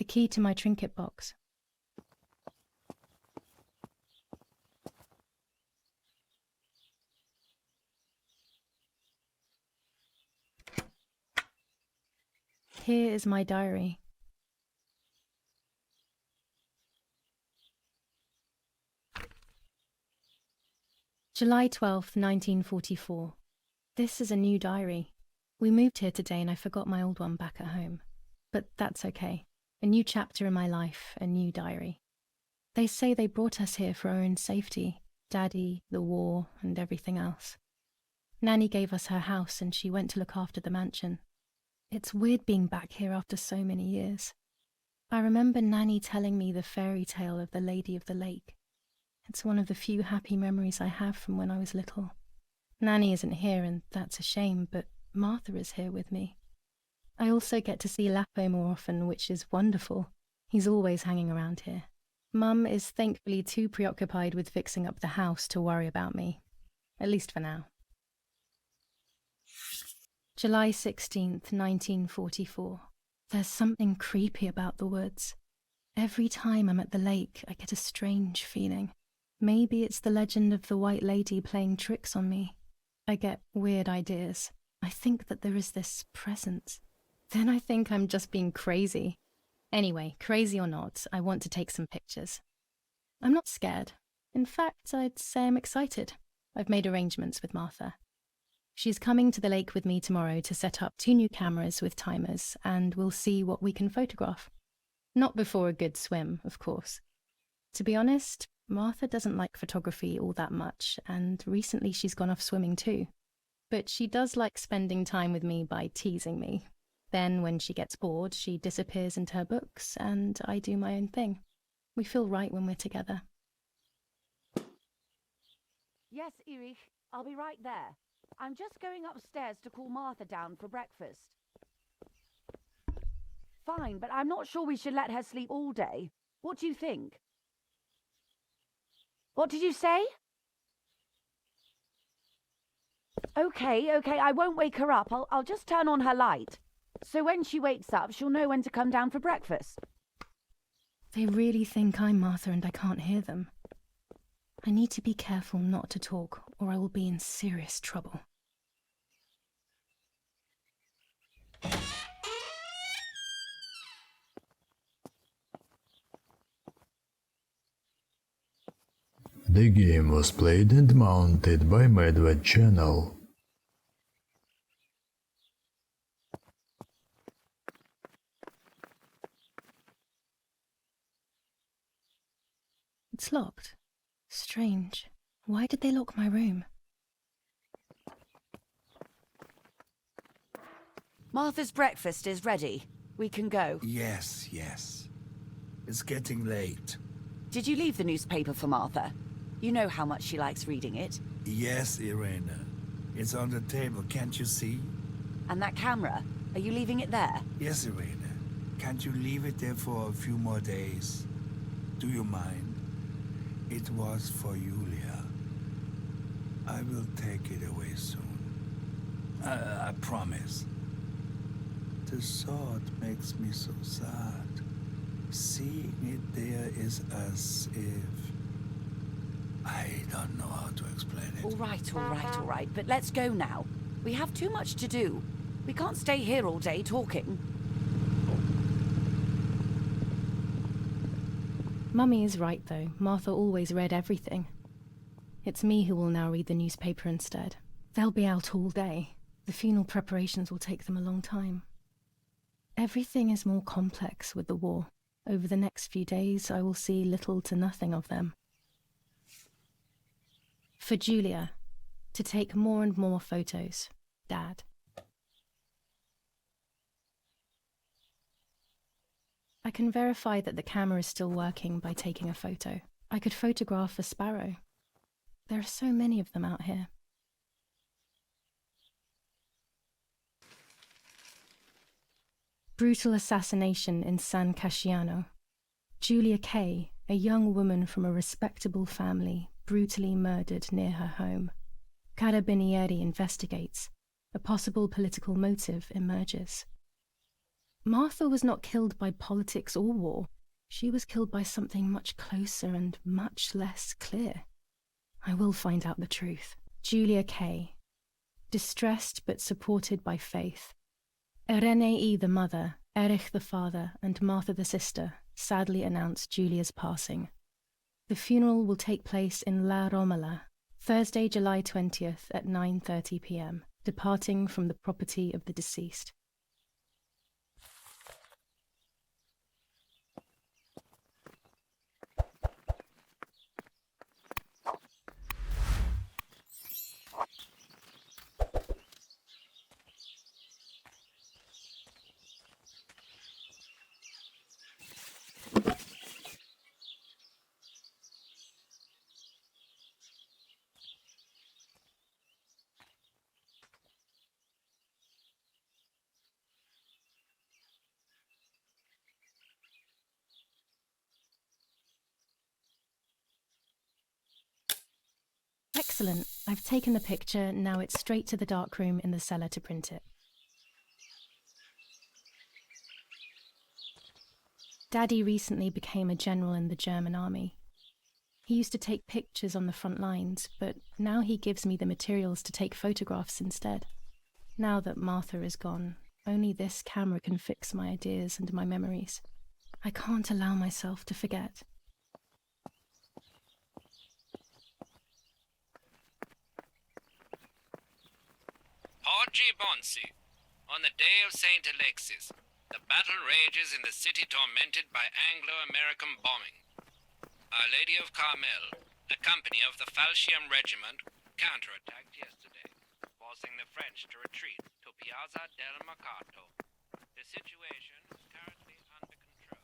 key to my trinket box. Here is my diary. July 12th, 1944. This is a new diary. We moved here today and I forgot my old one back at home. But that's okay. A new chapter in my life, a new diary. They say they brought us here for our own safety. Daddy, the war, and everything else. Nanny gave us her house and she went to look after the mansion. It's weird being back here after so many years. I remember Nanny telling me the fairy tale of the Lady of the Lake. It's one of the few happy memories I have from when I was little. Nanny isn't here and that's a shame, but Martha is here with me. I also get to see Lapo more often, which is wonderful. He's always hanging around here. Mum is thankfully too preoccupied with fixing up the house to worry about me. At least for now. July 16th, 1944. There's something creepy about the woods. Every time I'm at the lake, I get a strange feeling. Maybe it's the legend of the White Lady playing tricks on me. I get weird ideas. I think that there is this presence. Then I think I'm just being crazy. Anyway, crazy or not, I want to take some pictures. I'm not scared. In fact, I'd say I'm excited. I've made arrangements with Martha. She's coming to the lake with me tomorrow to set up 2 new cameras with timers, and we'll see what we can photograph. Not before a good swim, of course. To be honest, Martha doesn't like photography all that much, and recently she's gone off swimming too. But she does like spending time with me by teasing me. Then, when she gets bored, she disappears into her books, and I do my own thing. We feel right when we're together. Yes, Erich, I'll be right there. I'm just going upstairs to call Martha down for breakfast. Fine, but I'm not sure we should let her sleep all day. What do you think? What did you say? Okay, I won't wake her up. I'll just turn on her light. So when she wakes up, she'll know when to come down for breakfast. They really think I'm Martha and I can't hear them. I need to be careful not to talk, or I will be in serious trouble. The game was played and mounted by MadVed channel. It's locked. Strange. Why did they lock my room? Martha's breakfast is ready. We can go. Yes. It's getting late. Did you leave the newspaper for Martha? You know how much she likes reading it. Yes, Irena. It's on the table, can't you see? And that camera, are you leaving it there? Yes, Irena. Can't you leave it there for a few more days? Do you mind? It was for Julia. I will take it away soon. I promise. The thought makes me so sad. Seeing it there is as if... I don't know how to explain it. All right. But let's go now. We have too much to do. We can't stay here all day talking. Mummy is right, though. Martha always read everything. It's me who will now read the newspaper instead. They'll be out all day. The funeral preparations will take them a long time. Everything is more complex with the war. Over the next few days, I will see little to nothing of them. For Julia, to take more and more photos, Dad. I can verify that the camera is still working by taking a photo. I could photograph a sparrow. There are so many of them out here. Brutal assassination in San Casciano. Julia Kay, a young woman from a respectable family, brutally murdered near her home. Carabinieri investigates. A possible political motive emerges. Martha was not killed by politics or war. She was killed by something much closer and much less clear. I will find out the truth. Julia Kay. Distressed but supported by faith. Irenei the mother, Erich the father, and Martha the sister sadly announced Julia's passing. The funeral will take place in La Romola, Thursday, July 20th at 9:30 p.m., departing from the property of the deceased. Excellent. I've taken the picture, now it's straight to the darkroom in the cellar to print it. Daddy recently became a general in the German army. He used to take pictures on the front lines, but now he gives me the materials to take photographs instead. Now that Martha is gone, only this camera can fix my ideas and my memories. I can't allow myself to forget. Oggi Bonsi, on the day of St. Alexis, the battle rages in the city tormented by Anglo-American bombing. Our Lady of Carmel, a company of the Falchium Regiment, counterattacked yesterday, forcing the French to retreat to Piazza del Mercato. The situation is currently under control.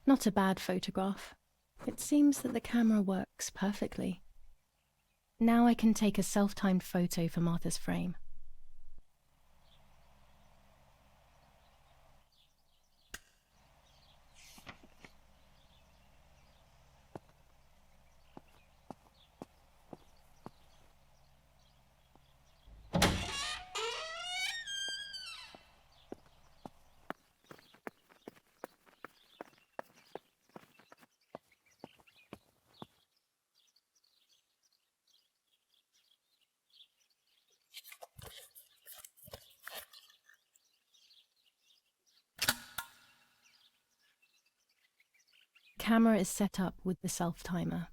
Not a bad photograph. It seems that the camera works perfectly. Now I can take a self-timed photo for Martha's frame. Camera is set up with the self-timer.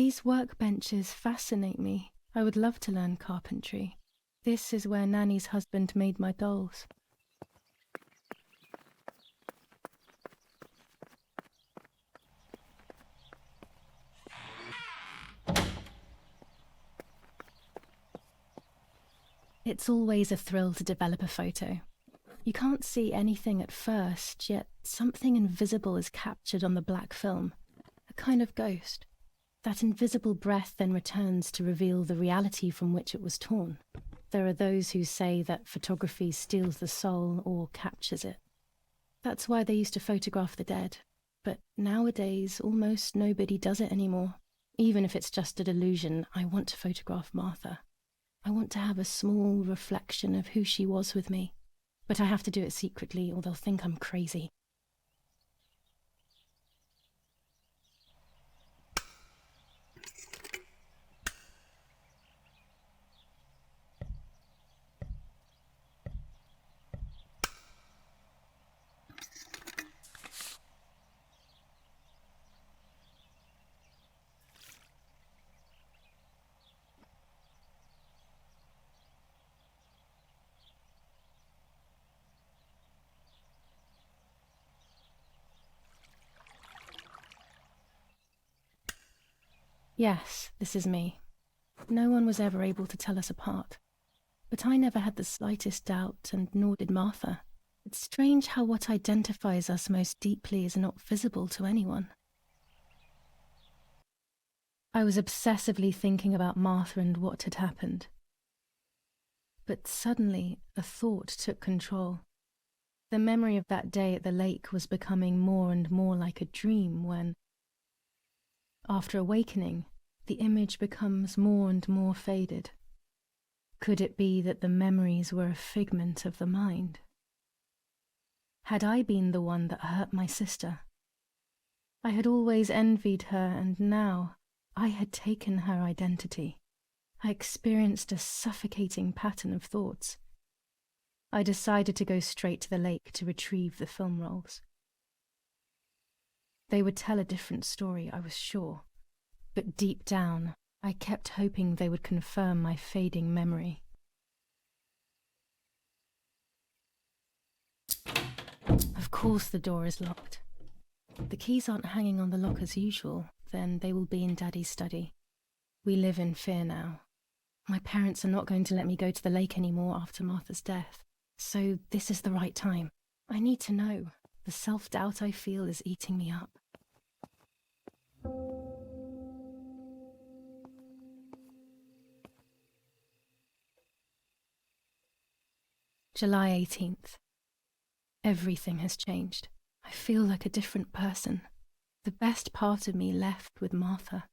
These workbenches fascinate me. I would love to learn carpentry. This is where Nanny's husband made my dolls. It's always a thrill to develop a photo. You can't see anything at first, yet something invisible is captured on the black film, a kind of ghost. That invisible breath then returns to reveal the reality from which it was torn. There are those who say that photography steals the soul or captures it. That's why they used to photograph the dead. But nowadays, almost nobody does it anymore. Even if it's just a delusion, I want to photograph Martha. I want to have a small reflection of who she was with me. But I have to do it secretly, or they'll think I'm crazy. Yes, this is me. No one was ever able to tell us apart. But I never had the slightest doubt, and nor did Martha. It's strange how what identifies us most deeply is not visible to anyone. I was obsessively thinking about Martha and what had happened. But suddenly, a thought took control. The memory of that day at the lake was becoming more and more like a dream when, after awakening, the image becomes more and more faded. Could it be that the memories were a figment of the mind? Had I been the one that hurt my sister? I had always envied her, and now I had taken her identity. I experienced a suffocating pattern of thoughts. I decided to go straight to the lake to retrieve the film rolls. They would tell a different story, I was sure. But deep down, I kept hoping they would confirm my fading memory. Of course the door is locked. The keys aren't hanging on the lock as usual, then they will be in Daddy's study. We live in fear now. My parents are not going to let me go to the lake anymore after Martha's death, so this is the right time. I need to know. The self-doubt I feel is eating me up. July 18th. Everything has changed. I feel like a different person. The best part of me left with Martha.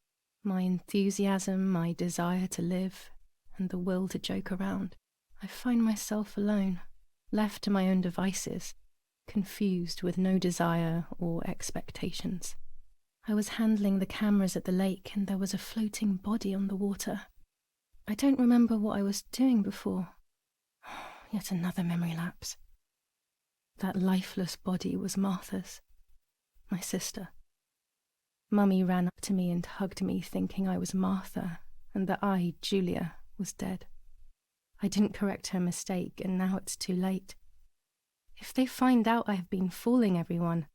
My enthusiasm, my desire to live, and the will to joke around. I find myself alone, left to my own devices, confused with no desire or expectations. I was handling the cameras at the lake and there was a floating body on the water. I don't remember what I was doing before. Yet another memory lapse. That lifeless body was Martha's, my sister. Mummy ran up to me and hugged me, thinking I was Martha, and that I, Julia, was dead. I didn't correct her mistake, and now it's too late. If they find out I have been fooling everyone,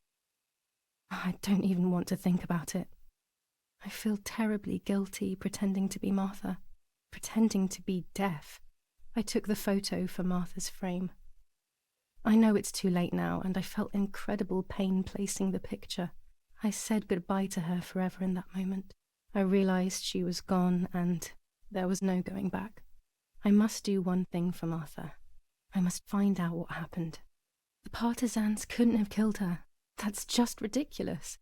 I don't even want to think about it. I feel terribly guilty pretending to be Martha, pretending to be deaf. I took the photo for Martha's frame. I know it's too late now, and I felt incredible pain placing the picture. I said goodbye to her forever in that moment. I realized she was gone, and there was no going back. I must do one thing for Martha. I must find out what happened. The partisans couldn't have killed her. That's just ridiculous.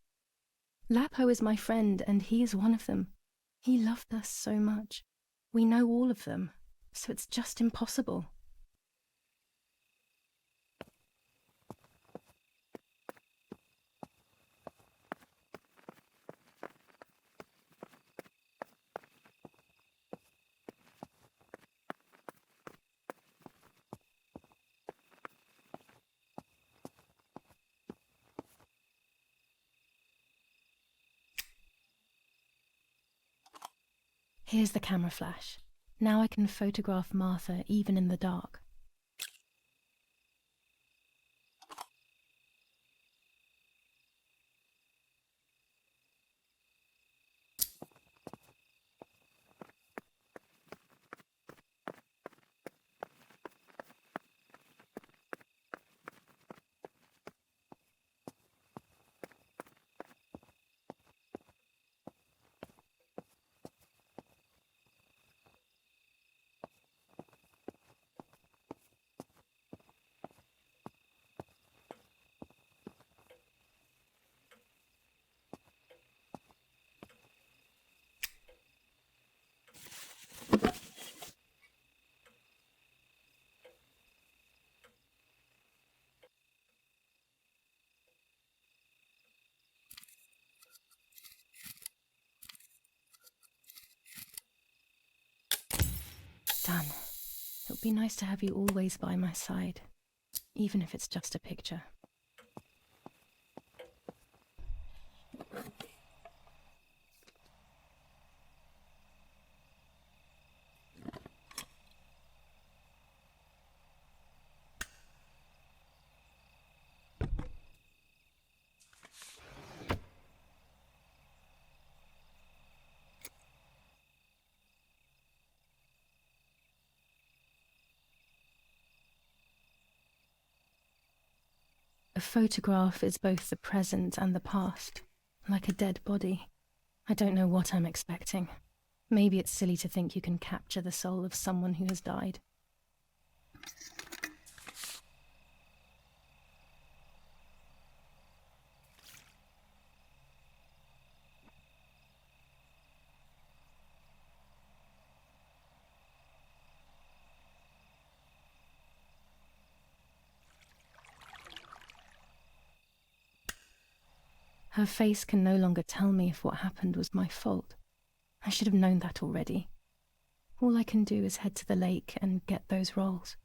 Lapo is my friend, and he is one of them. He loved us so much. We know all of them, so it's just impossible. Here's the camera flash. Now I can photograph Martha even in the dark. Done. It would be nice to have you always by my side, even if it's just a picture. A photograph is both the present and the past, like a dead body. I don't know what I'm expecting. Maybe it's silly to think you can capture the soul of someone who has died. Her face can no longer tell me if what happened was my fault. I should have known that already. All I can do is head to the lake and get those rolls.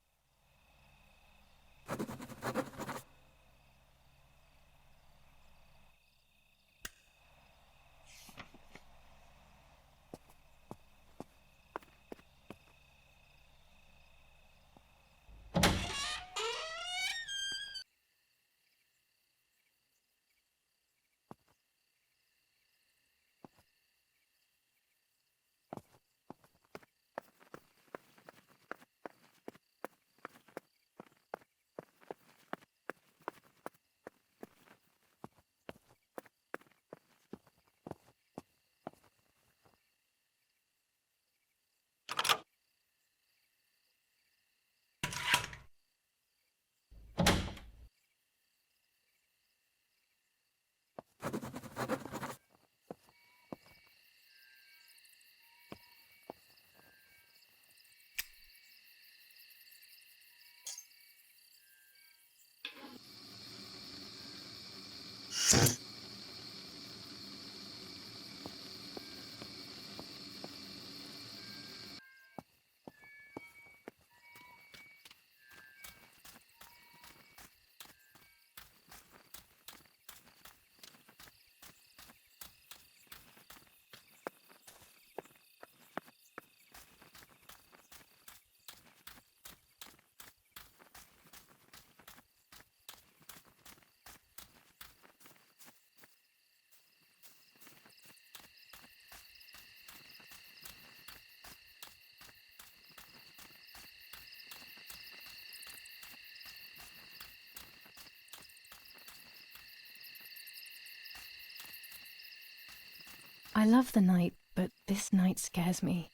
I love the night, but this night scares me.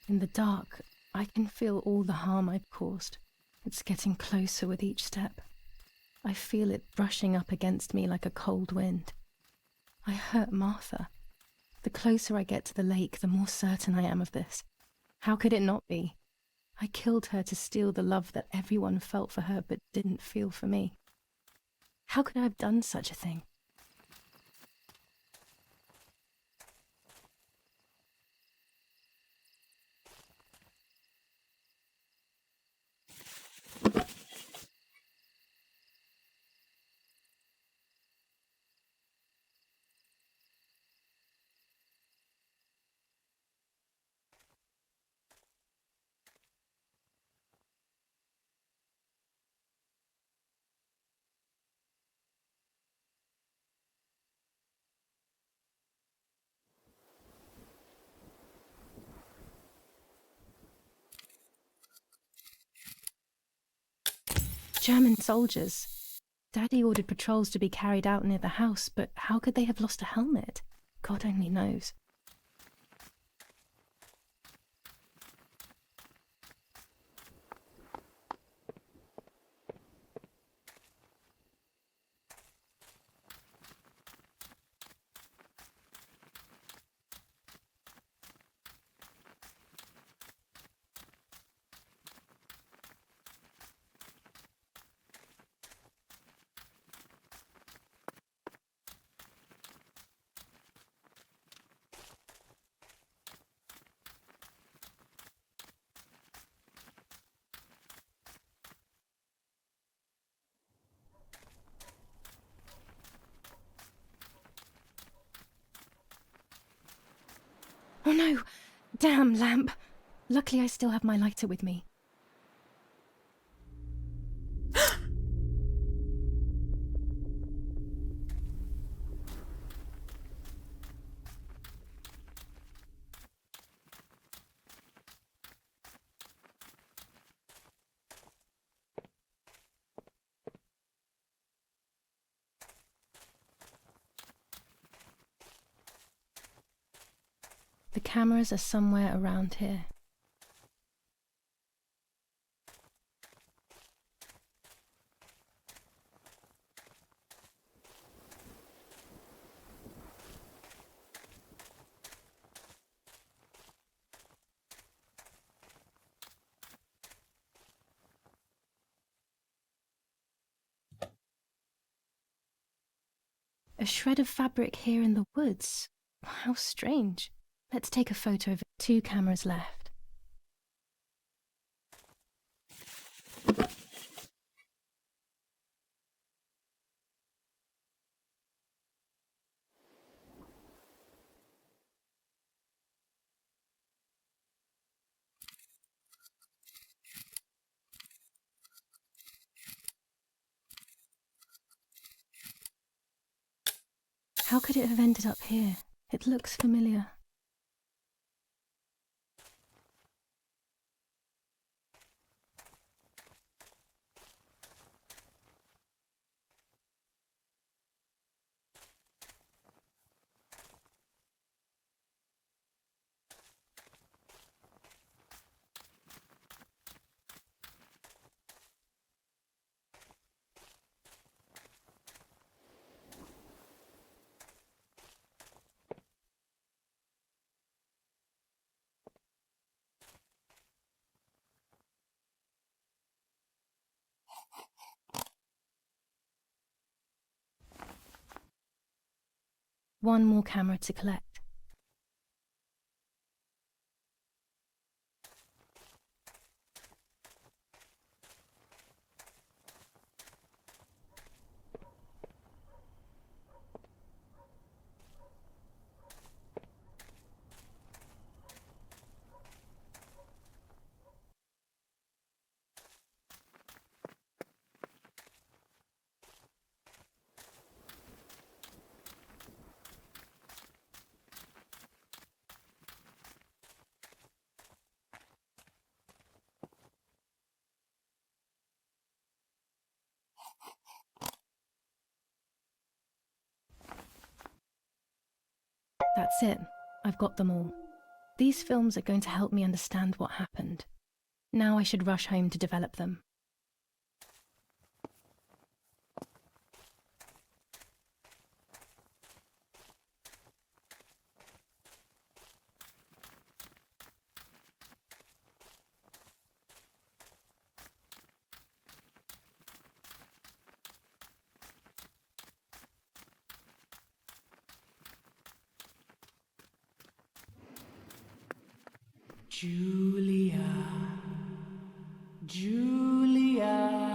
In the dark, I can feel all the harm I've caused. It's getting closer with each step. I feel it brushing up against me like a cold wind. I hurt Martha. The closer I get to the lake, the more certain I am of this. How could it not be? I killed her to steal the love that everyone felt for her but didn't feel for me. How could I have done such a thing? German soldiers. Daddy ordered patrols to be carried out near the house, but how could they have lost a helmet? God only knows. Oh no! Damn lamp! Luckily I still have my lighter with me. The cameras are somewhere around here. A shred of fabric here in the woods. How strange. Let's take a photo of it. 2 cameras left. How could it have ended up here? It looks familiar. One more camera to collect. That's it. I've got them all. These films are going to help me understand what happened. Now I should rush home to develop them. Julia. Julia.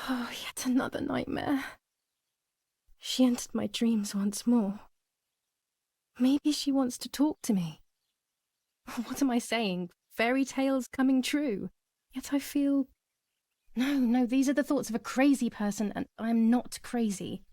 Oh, yet another nightmare. She entered my dreams once more. Maybe she wants to talk to me. What am I saying? Fairy tales coming true. Yet I feel... No, these are the thoughts of a crazy person, and I'm not crazy.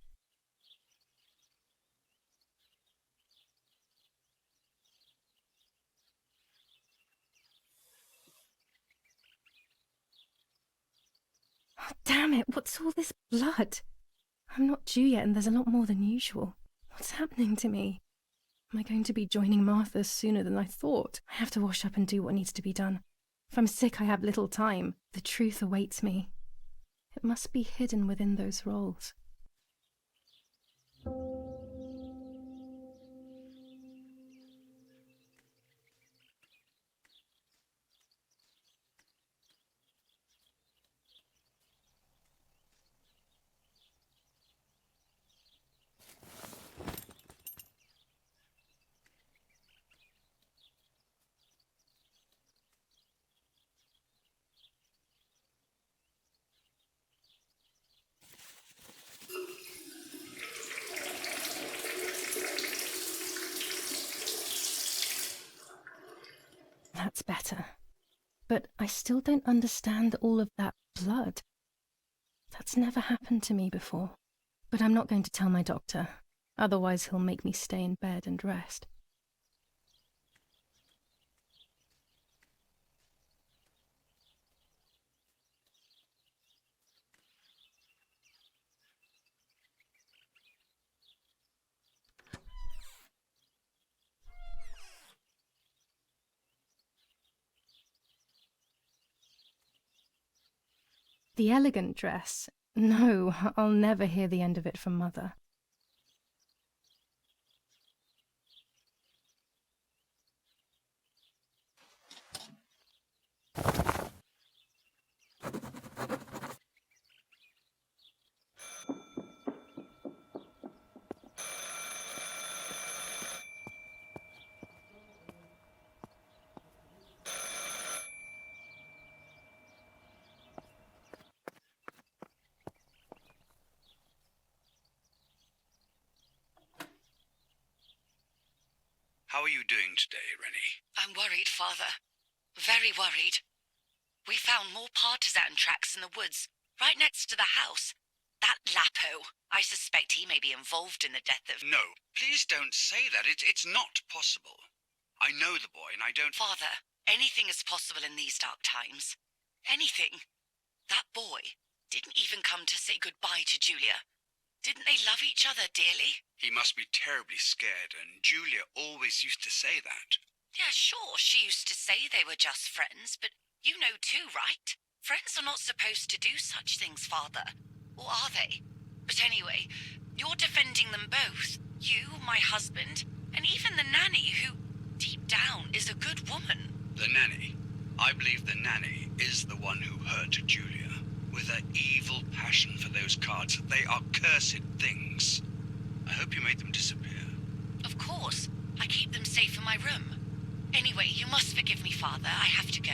Oh, damn it, what's all this blood? I'm not due yet, and there's a lot more than usual. What's happening to me? Am I going to be joining Martha sooner than I thought? I have to wash up and do what needs to be done. If I'm sick, I have little time. The truth awaits me. It must be hidden within those rolls. That's better. But I still don't understand all of that blood. That's never happened to me before. But I'm not going to tell my doctor. Otherwise he'll make me stay in bed and rest. The elegant dress? No, I'll never hear the end of it from Mother. How are you doing today, Rennie? I'm worried, Father. Very worried. We found more partisan tracks in the woods, right next to the house. That Lapo, I suspect he may be involved in the death of... No, please don't say that. It's not possible. I know the boy and I don't... Father, anything is possible in these dark times. Anything. That boy didn't even come to say goodbye to Julia. Didn't they love each other dearly? He must be terribly scared, and Julia always used to say that. Yeah, sure, she used to say they were just friends, but you know too, right? Friends are not supposed to do such things, Father. Or are they? But anyway, you're defending them both. You, my husband, and even the nanny who, deep down, is a good woman. The nanny. I believe the nanny is the one who hurt Julia. With her evil passion for those cards. They are cursed things. I hope you made them disappear. Of course. I keep them safe in my room. Anyway, you must forgive me, Father. I have to go.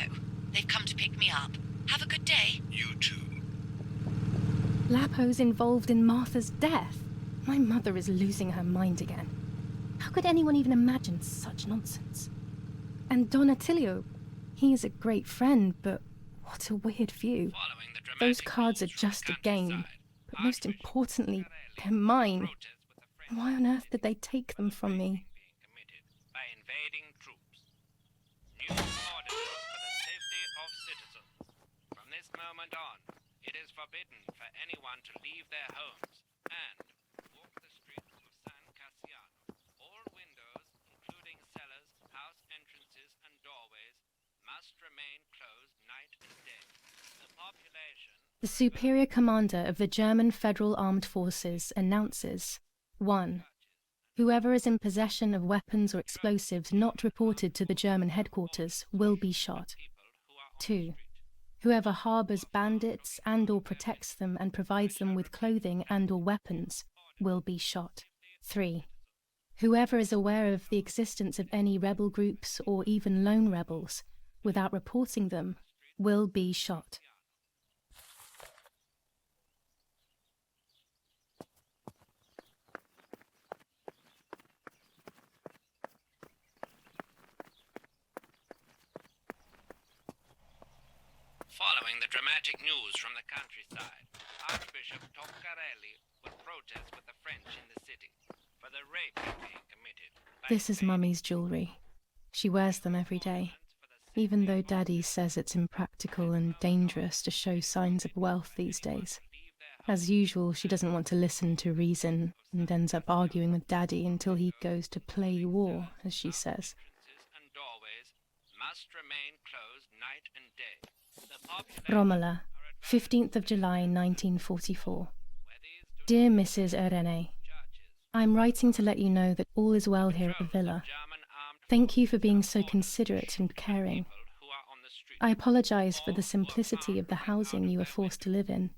They've come to pick me up. Have a good day. You too. Lapo's involved in Martha's death. My mother is losing her mind again. How could anyone even imagine such nonsense? And Don Attilio, he is a great friend, but what a weird view. Those cards are just a game, but most importantly, they're mine. Why on earth did they take them from me? By invading troops. New orders for the safety of citizens. From this moment on, it is forbidden for anyone to leave their homes and walk the streets of San Cassiano. All windows, including cellars, house entrances, and doorways, must remain closed night and day. The population... The superior commander of the German Federal Armed Forces announces 1. Whoever is in possession of weapons or explosives not reported to the German headquarters will be shot. 2. Whoever harbors bandits and/or protects them and provides them with clothing and/or weapons will be shot. 3. Whoever is aware of the existence of any rebel groups or even lone rebels without reporting them will be shot. Following the dramatic news from the countryside, Archbishop Toccarelli will protest with the French in the city for the rape being committed. This is Mummy's jewellery. She wears them every day, even though Daddy says it's impractical and dangerous to show signs of wealth these days. As usual, she doesn't want to listen to reason and ends up arguing with Daddy until he goes to play war, as she says. And doorways must remain closed night and day. Romola, 15th of July 1944. Dear Mrs. Irene, I'm writing to let you know that all is well here at the villa. Thank you for being so considerate and caring. I apologize for the simplicity of the housing you were forced to live in.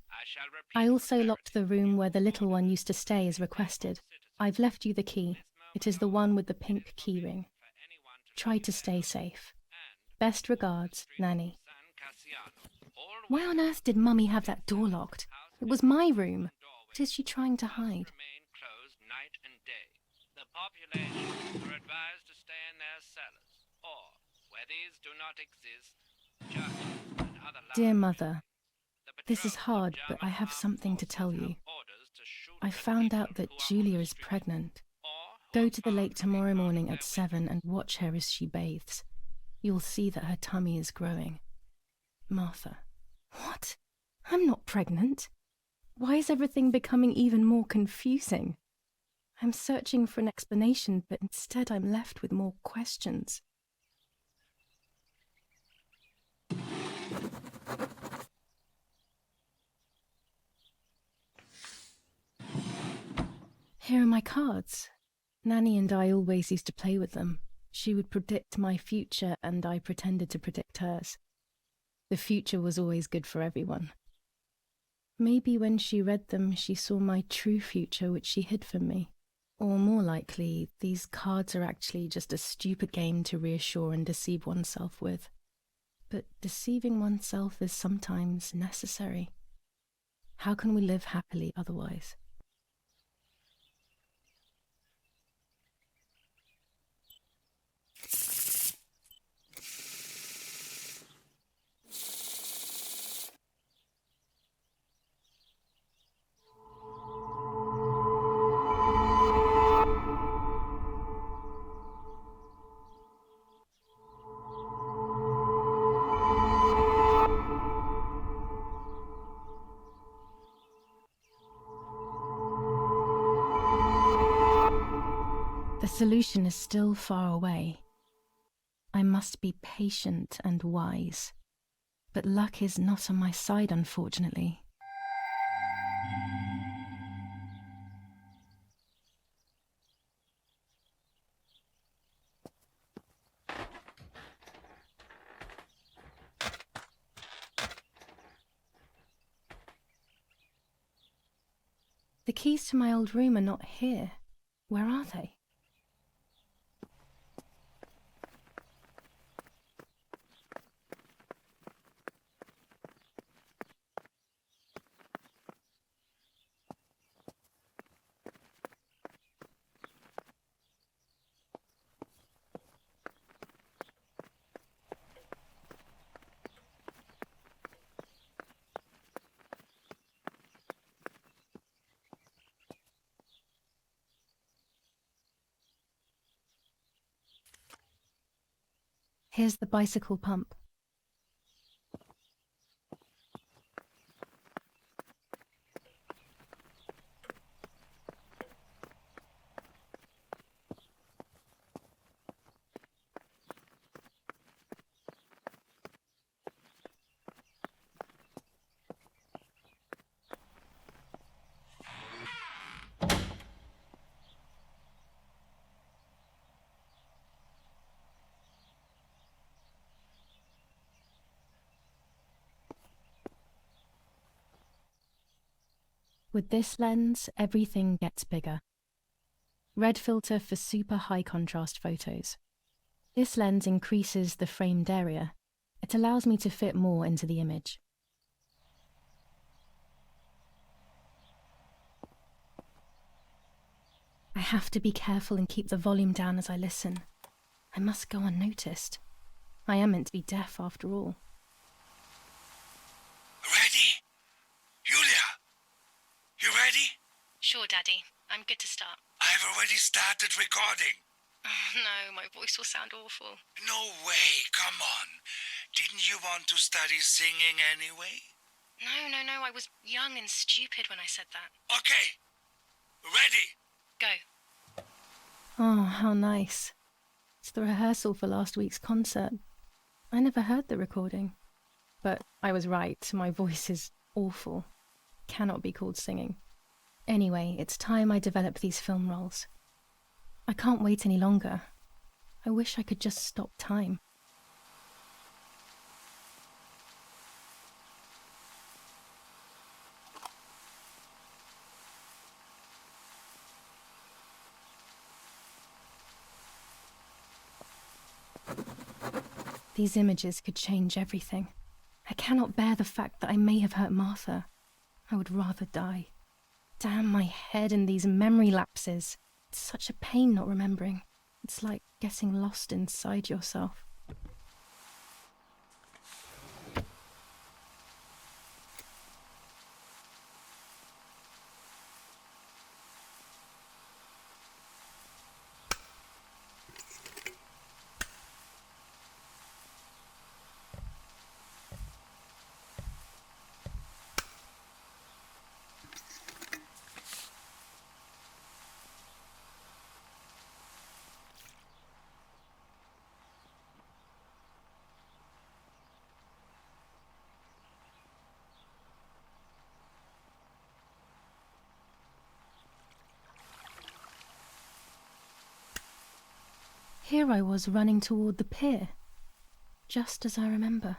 I also locked the room where the little one used to stay as requested. I've left you the key. It is the one with the pink keyring. Try to stay safe. Best regards, Nanny. Why on earth did Mummy have that door locked? It was my room. What is she trying to hide? The population are advised to stay in their cellars, or, where these do not exist, churches and other... Dear Mother, this is hard, but I have something to tell you. I found out that Julia is pregnant. Go to the lake tomorrow morning at 7 and watch her as she bathes. You'll see that her tummy is growing. Martha. What? I'm not pregnant. Why is everything becoming even more confusing? I'm searching for an explanation, but instead I'm left with more questions. Here are my cards. Nanny and I always used to play with them. She would predict my future and I pretended to predict hers. The future was always good for everyone. Maybe when she read them, she saw my true future, which she hid from me. Or more likely, these cards are actually just a stupid game to reassure and deceive oneself with. But deceiving oneself is sometimes necessary. How can we live happily otherwise? The solution is still far away. I must be patient and wise. But luck is not on my side, unfortunately. The keys to my old room are not here. Where are they? Here's the bicycle pump. With this lens, everything gets bigger. Red filter for super high contrast photos. This lens increases the framed area. It allows me to fit more into the image. I have to be careful and keep the volume down as I listen. I must go unnoticed. I am meant to be deaf after all. Ready? Julia? You ready? Sure, Daddy. I'm good to start. I've already started recording. Oh, no, my voice will sound awful. No way, come on. Didn't you want to study singing anyway? No. I was young and stupid when I said that. Okay. Ready? Go. Oh, how nice. It's the rehearsal for last week's concert. I never heard the recording. But I was right, my voice is awful. Cannot be called singing. Anyway, it's time I develop these film roles. I can't wait any longer. I wish I could just stop time. These images could change everything. I cannot bear the fact that I may have hurt Martha. I would rather die. Damn my head and these memory lapses. It's such a pain not remembering. It's like getting lost inside yourself. Here I was running toward the pier, just as I remember.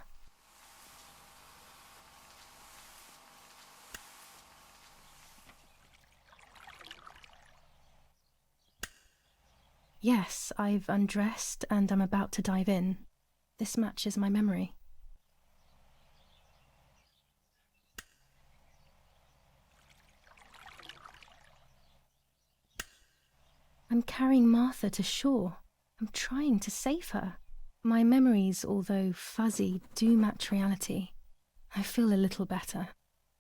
Yes, I've undressed and I'm about to dive in. This matches my memory. I'm carrying Martha to shore. I'm trying to save her. My memories, although fuzzy, do match reality. I feel a little better.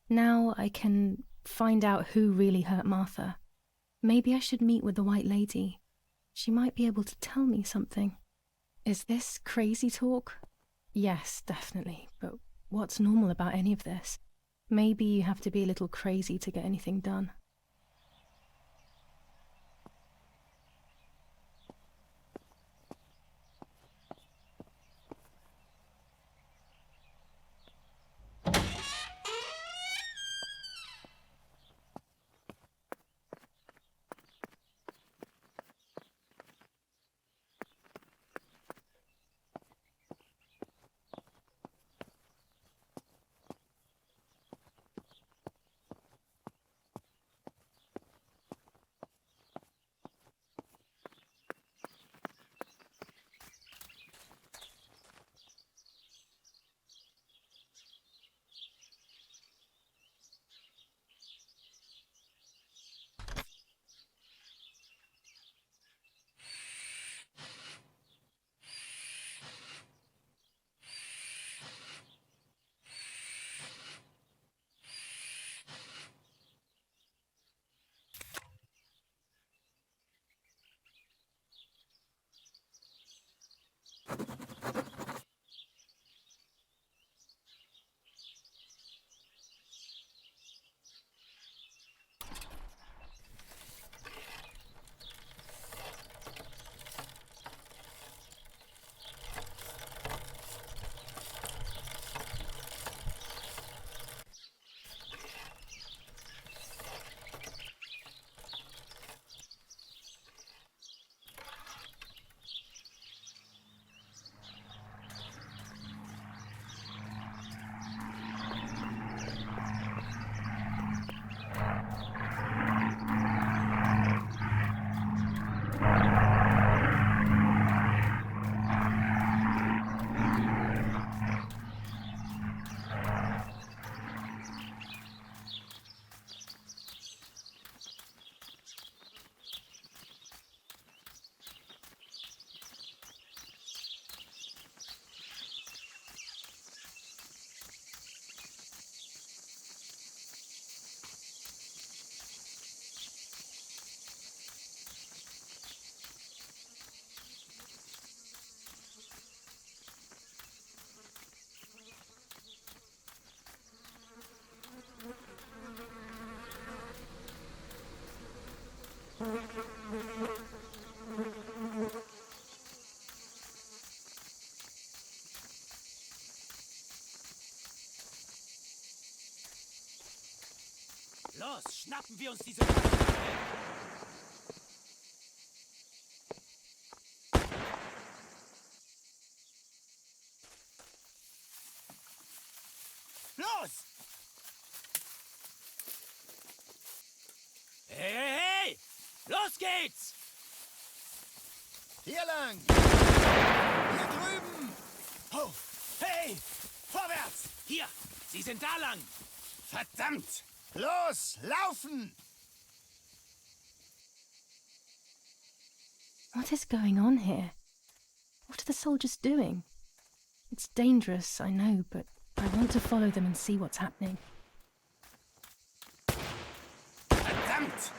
Now I can find out who really hurt Martha. Maybe I should meet with the White Lady. She might be able to tell me something. Is this crazy talk? Yes, definitely. But what's normal about any of this? Maybe you have to be a little crazy to get anything done. Los, schnappen wir uns diese... Los! Hey, hey, hey! Los geht's! Hier lang! Hier drüben! Oh, hey! Vorwärts! Hier! Sie sind da lang! Verdammt! Los, laufen! What is going on here? What are the soldiers doing? It's dangerous, I know, but I want to follow them and see what's happening. Verdammt!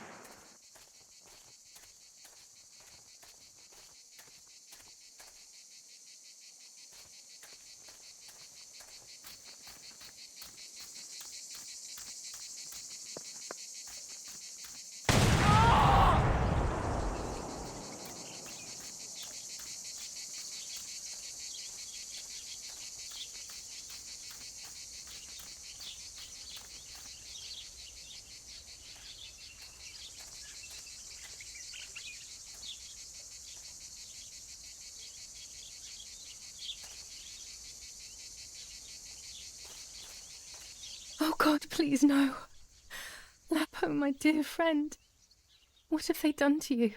Oh God, please no. Lapo, my dear friend. What have they done to you?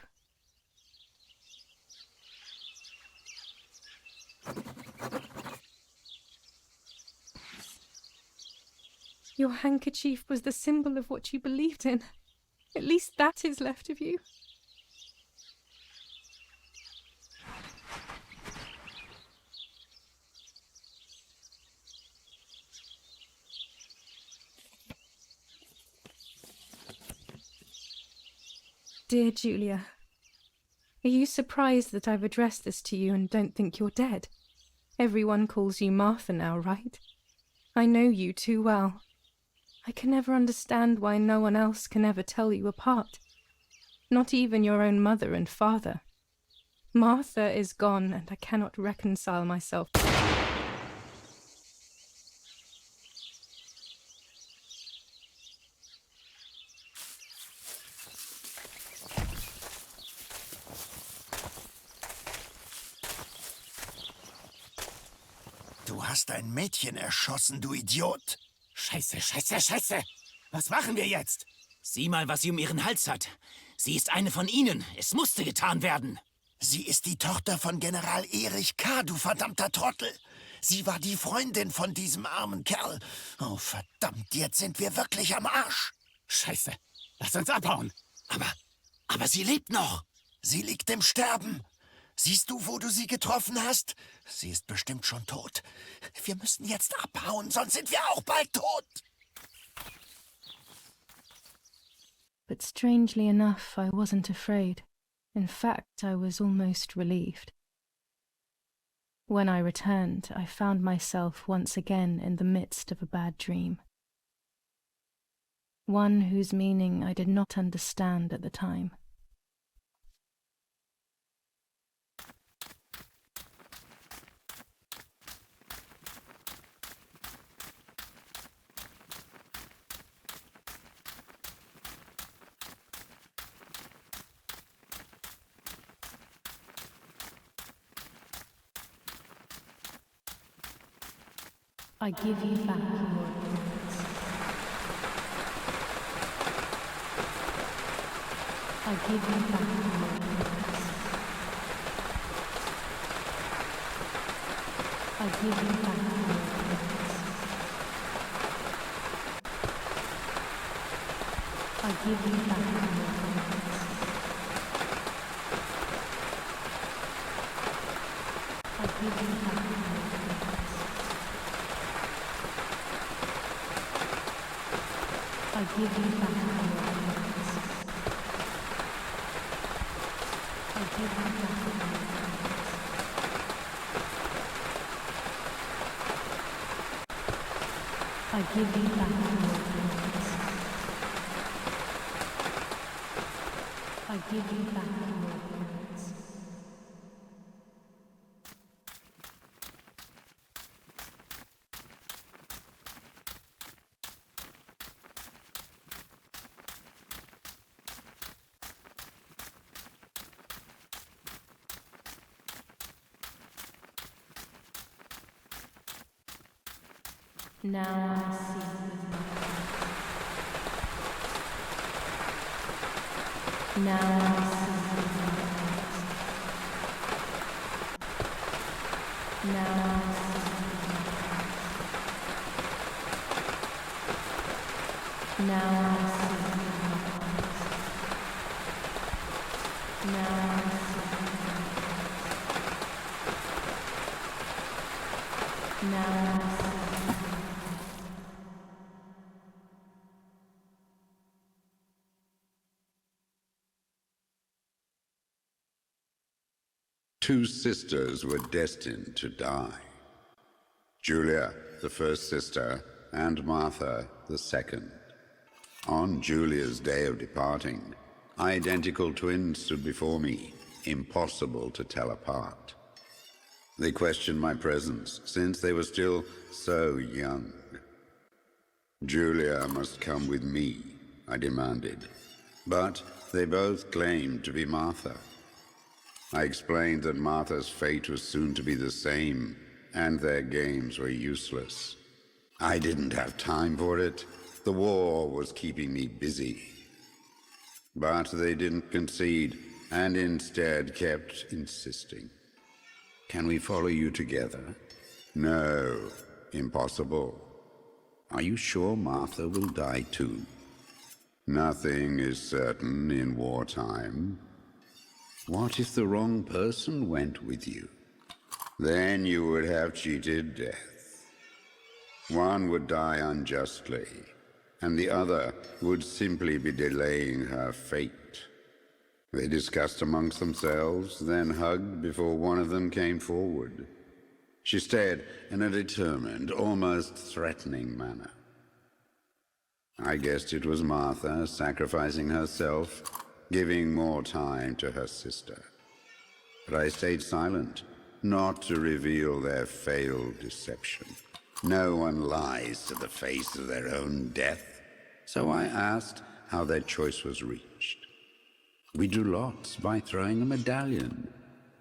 Your handkerchief was the symbol of what you believed in. At least that is left of you. Dear Julia, are you surprised that I've addressed this to you and don't think you're dead? Everyone calls you Martha now, right? I know you too well. I can never understand why no one else can ever tell you apart. Not even your own mother and father. Martha is gone and I cannot reconcile myself. Du hast ein Mädchen erschossen, du Idiot! Scheiße, scheiße, scheiße! Was machen wir jetzt? Sieh mal, was sie um ihren Hals hat. Sie ist eine von ihnen. Es musste getan werden. Sie ist die Tochter von General Erich K., du verdammter Trottel! Sie war die Freundin von diesem armen Kerl. Oh, verdammt, jetzt sind wir wirklich am Arsch! Scheiße, lass uns abhauen. Aber sie lebt noch. Sie liegt im Sterben. Siehst du, wo du sie getroffen hast? Sie ist bestimmt schon tot. Wir müssen jetzt abhauen, sonst sind wir auch bald tot. But strangely enough, I wasn't afraid. In fact, I was almost relieved. When I returned, I found myself once again in the midst of a bad dream. One whose meaning I did not understand at the time. I give you back your appearance. I give you back your appearance. I give you back your appearance. I give you back your appearance. I give you back your appearance. I give you back your appearance. I give you back your appearance. I give you back your appearance. I give you back your words. Now I see with my eyes. Now I see with my eyes. Now I see with my eyes. Now I see with my eyes. Now I see with my eyes. Now I see. Two sisters were destined to die. Julia, the first sister, and Martha, the second. On Julia's day of departing, identical twins stood before me, impossible to tell apart. They questioned my presence, since they were still so young. Julia must come with me, I demanded, but they both claimed to be Martha. I explained that Martha's fate was soon to be the same, and their games were useless. I didn't have time for it. The war was keeping me busy. But they didn't concede, and instead kept insisting. Can we follow you together? No, impossible. Are you sure Martha will die too? Nothing is certain in wartime. What if the wrong person went with you? Then you would have cheated death. One would die unjustly, and the other would simply be delaying her fate. They discussed amongst themselves, then hugged before one of them came forward. She stared in a determined, almost threatening manner. I guessed it was Martha sacrificing herself, giving more time to her sister. But I stayed silent, not to reveal their failed deception. No one lies to the face of their own death, so I asked how their choice was reached. We drew lots by throwing a medallion,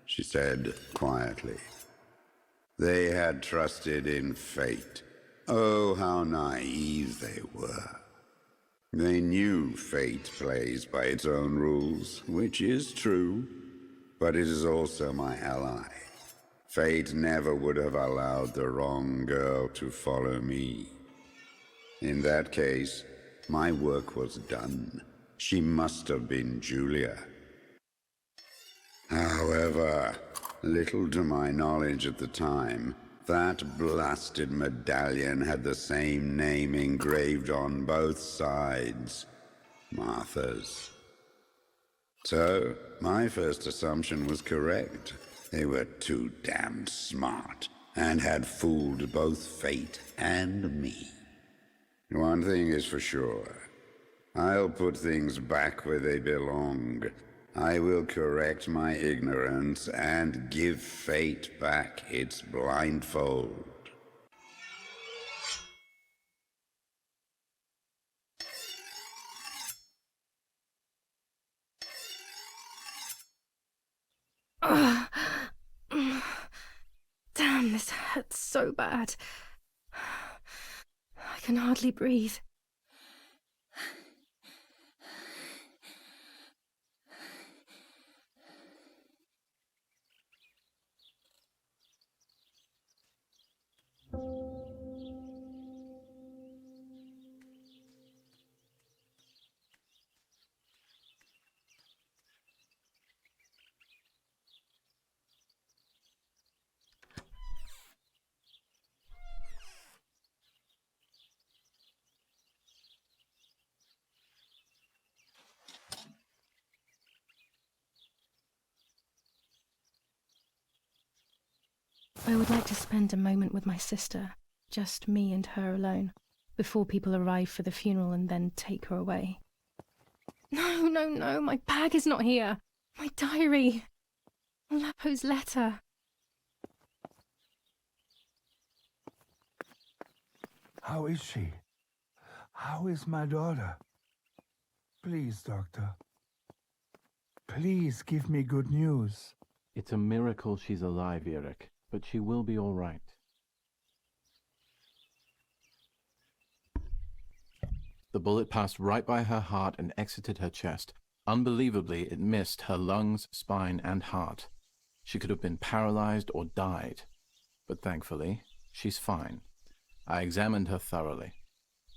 she said quietly. They had trusted in fate. Oh, how naive they were. They knew fate plays by its own rules, which is true, but it is also my ally. Fate never would have allowed the wrong girl to follow me. In that case, my work was done. She must have been Julia. However, little to my knowledge at the time, that blasted medallion had the same name engraved on both sides, Martha's. So, my first assumption was correct. They were too damned smart, and had fooled both fate and me. One thing is for sure. I'll put things back where they belong. I will correct my ignorance and give fate back its blindfold. Damn, this hurts so bad. I can hardly breathe. I would like to spend a moment with my sister, just me and her alone, before people arrive for the funeral and then take her away. No, no, my bag is not here. My diary. Lapo's letter. How is she? How is my daughter? Please, doctor. Please give me good news. It's a miracle she's alive, Eric, but she will be all right. The bullet passed right by her heart and exited her chest. Unbelievably, it missed her lungs, spine, and heart. She could have been paralyzed or died. But thankfully, she's fine. I examined her thoroughly.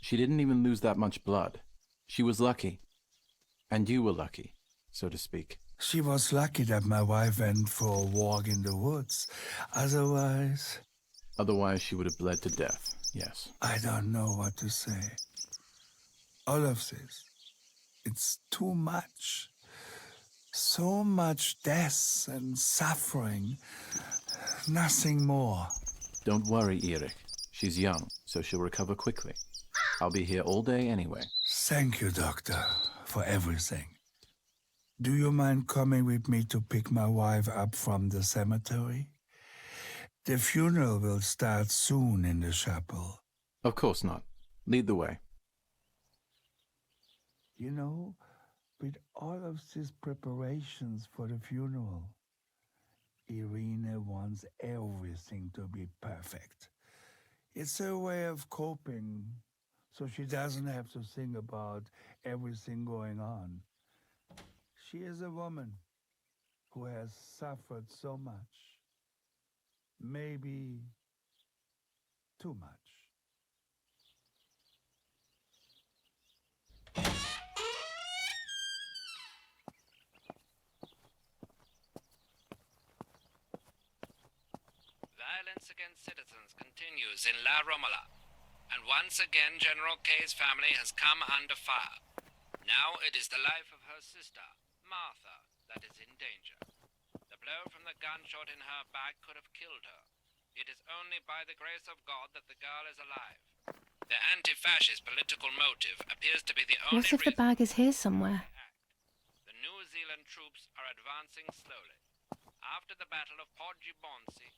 She didn't even lose that much blood. She was lucky. And you were lucky, so to speak. She was lucky that my wife went for a walk in the woods. Otherwise... Otherwise, she would have bled to death, yes. I don't know what to say. All of this. It's too much. So much death and suffering. Nothing more. Don't worry, Eric. She's young, so she'll recover quickly. I'll be here all day anyway. Thank you, Doctor, for everything. Do you mind coming with me to pick my wife up from the cemetery? The funeral will start soon in the chapel. Of course not. Lead the way. You know, with all of these preparations for the funeral, Irina wants everything to be perfect. It's her way of coping, so she doesn't have to think about everything going on. She is a woman who has suffered so much. Maybe too much. Violence against citizens continues in La Romola, and once again General K's family has come under fire. Now it is the life of her sister, Martha, that is in danger. The blow from the gunshot in her back could have killed her. It is only by the grace of God that the girl is alive. The anti-fascist political motive appears to be the only What if the bag is here somewhere? The New Zealand troops are advancing slowly. After the Battle of Poggibonsi,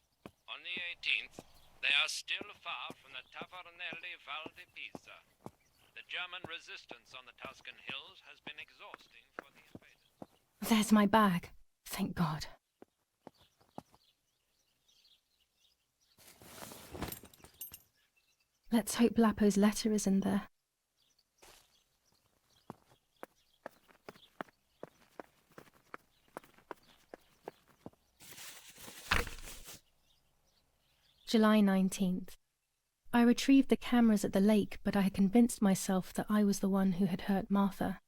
on the 18th, they are still far from the Tavernelli Val di Pisa. The German resistance on the Tuscan hills has been exhausting for the invaders. There's my bag. Thank God. Let's hope Lapo's letter is in there. July 19th. I retrieved the cameras at the lake, but I had convinced myself that I was the one who had hurt Martha.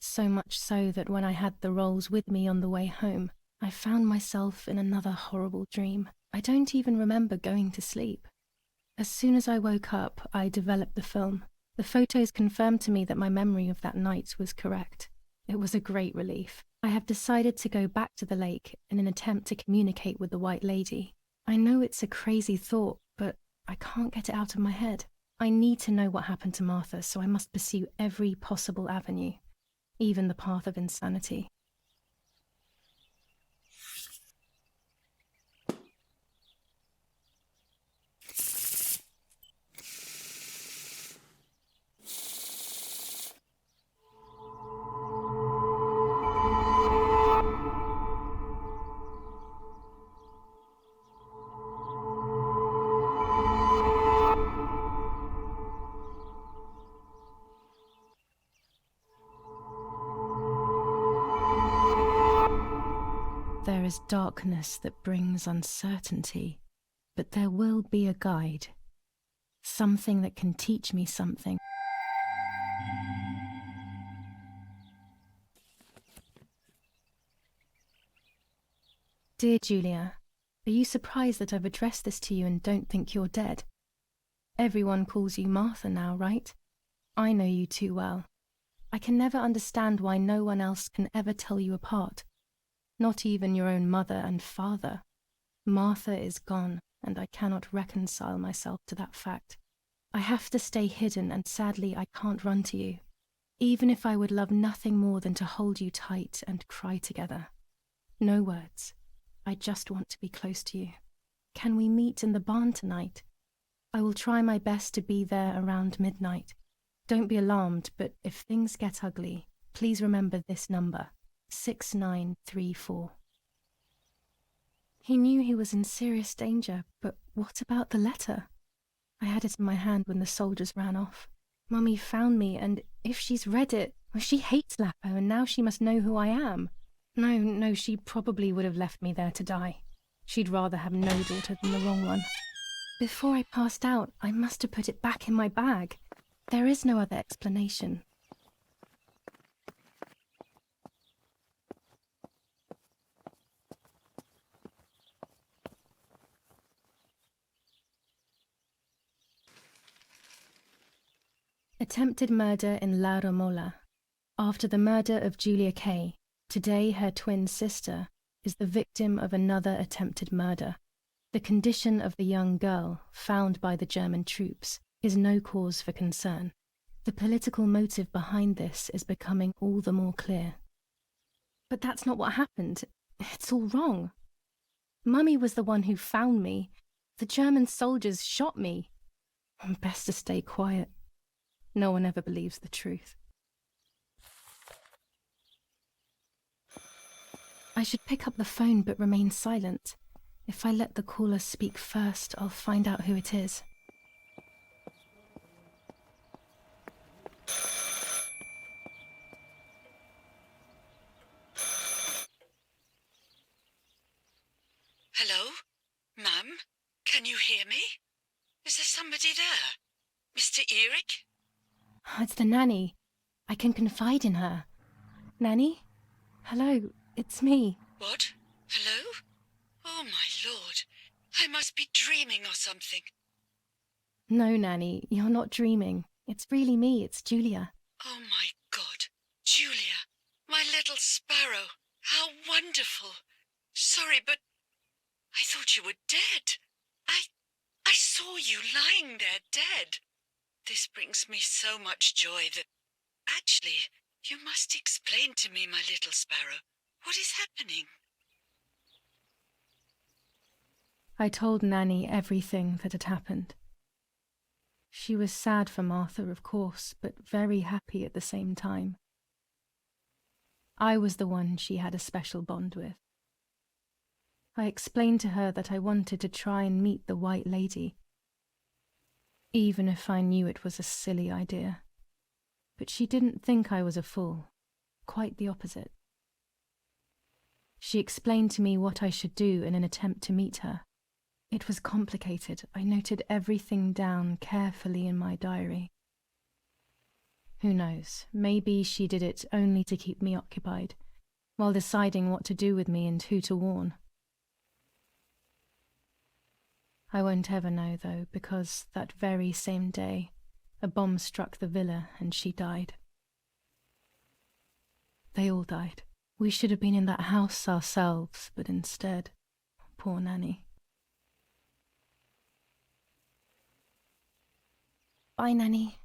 So much so that when I had the rolls with me on the way home, I found myself in another horrible dream. I don't even remember going to sleep. As soon as I woke up, I developed the film. The photos confirmed to me that my memory of that night was correct. It was a great relief. I have decided to go back to the lake in an attempt to communicate with the White Lady. I know it's a crazy thought, but I can't get it out of my head. I need to know what happened to Martha, so I must pursue every possible avenue, even the path of insanity. There is darkness that brings uncertainty, but there will be a guide. Something that can teach me something. Dear Julia, are you surprised that I've addressed this to you and don't think you're dead? Everyone calls you Martha now, right? I know you too well. I can never understand why no one else can ever tell you apart. Not even your own mother and father. Martha is gone, and I cannot reconcile myself to that fact. I have to stay hidden, and sadly I can't run to you. even if I would love nothing more than to hold you tight and cry together. No words. I just want to be close to you. Can we meet in the barn tonight? I will try my best to be there around midnight. Don't be alarmed, but if things get ugly, please remember this number, 6934. He knew he was in serious danger, but what about the letter? I had it in my hand when the soldiers ran off. Mummy found me, and if she's read it, well, she hates Lapo, and now she must know who I am. No, she probably would have left me there to die. She'd rather have no daughter than the wrong one. Before I passed out, I must have put it back in my bag. There is no other explanation. Attempted murder in La Romola. After the murder of Julia Kay, today her twin sister is the victim of another attempted murder. The condition of the young girl, found by the German troops, is no cause for concern. The political motive behind this is becoming all the more clear. But that's not what happened. It's all wrong. Mummy was the one who found me. The German soldiers shot me. Best to stay quiet. No one ever believes the truth. I should pick up the phone but remain silent. If I let the caller speak first, I'll find out who it is. Hello? Ma'am? Can you hear me? Is there somebody there? Mr. Eric? It's the nanny. I can confide in her. Nanny? Hello, it's me. What? Hello? Oh, my lord. I must be dreaming or something. No, Nanny, you're not dreaming. It's really me, it's Julia. Oh, my God. Julia, my little sparrow. How wonderful. Sorry, but I thought you were dead. I saw you lying there dead. This brings me so much joy that... Actually, you must explain to me, my little sparrow. What is happening? I told Nanny everything that had happened. She was sad for Martha, of course, but very happy at the same time. I was the one she had a special bond with. I explained to her that I wanted to try and meet the White Lady, even if I knew it was a silly idea. But she didn't think I was a fool, quite the opposite. She explained to me what I should do in an attempt to meet her. It was complicated. I noted everything down carefully in my diary. Who knows, maybe she did it only to keep me occupied, while deciding what to do with me and who to warn. I won't ever know, though, because that very same day, a bomb struck the villa and she died. They all died. We should have been in that house ourselves, but instead, poor Nanny. Bye, Nanny.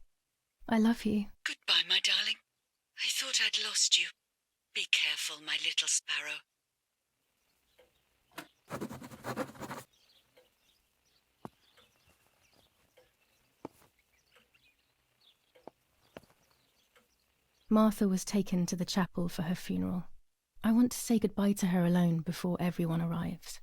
I love you. Goodbye, my darling. I thought I'd lost you. Be careful, my little sparrow. Martha was taken to the chapel for her funeral. I want to say goodbye to her alone before everyone arrives.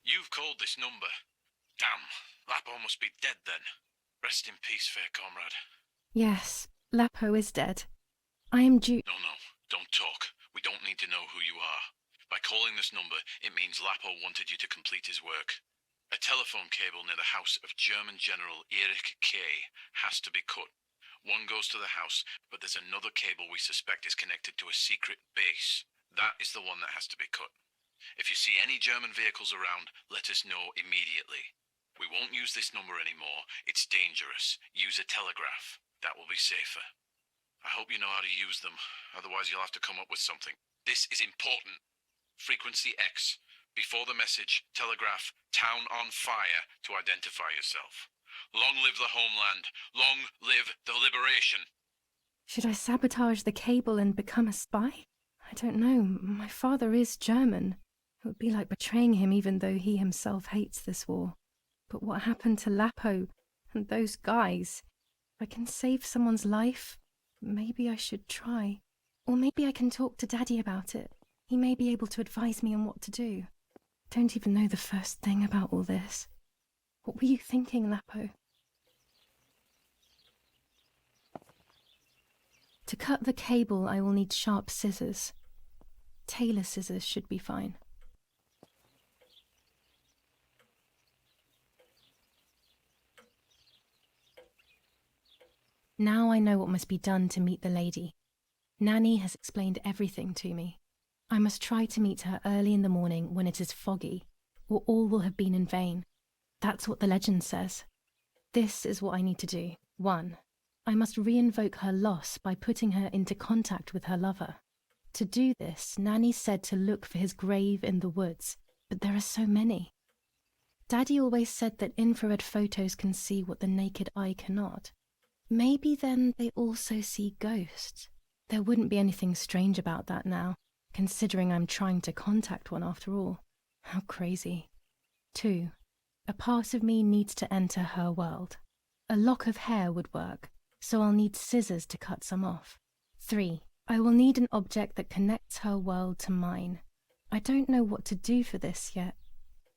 You've called this number. Damn, Lapo must be dead then. Rest in peace, fair comrade. Yes, Lapo is dead. I am due... No, don't talk. We don't need to know who you are. By calling this number, it means Lapo wanted you to complete his work. A telephone cable near the house of German General Erich Kay has to be cut. One goes to the house, but there's another cable we suspect is connected to a secret base. That is the one that has to be cut. If you see any German vehicles around, let us know immediately. We won't use this number anymore. It's dangerous. Use a telegraph. That will be safer. I hope you know how to use them. Otherwise, you'll have to come up with something. This is important. Frequency X. Before the message, telegraph "Town on fire" to identify yourself. Long live the homeland. Long live the liberation. Should I sabotage the cable and become a spy? I don't know. My father is German. It would be like betraying him even though he himself hates this war. But what happened to Lapo and those guys? If I can save someone's life, maybe I should try. Or maybe I can talk to Daddy about it. He may be able to advise me on what to do. Don't even know the first thing about all this. What were you thinking, Lapo? To cut the cable, I will need sharp scissors. Tailor scissors should be fine. Now I know what must be done to meet the lady. Nanny has explained everything to me. I must try to meet her early in the morning when it is foggy, or all will have been in vain. That's what the legend says. This is what I need to do. 1. I must re-invoke her loss by putting her into contact with her lover. To do this, Nanny said to look for his grave in the woods, but there are so many. Daddy always said that infrared photos can see what the naked eye cannot. Maybe then they also see ghosts. There wouldn't be anything strange about that now, considering I'm trying to contact one after all. How crazy. 2. A part of me needs to enter her world. A lock of hair would work, so I'll need scissors to cut some off. 3. I will need an object that connects her world to mine. I don't know what to do for this yet.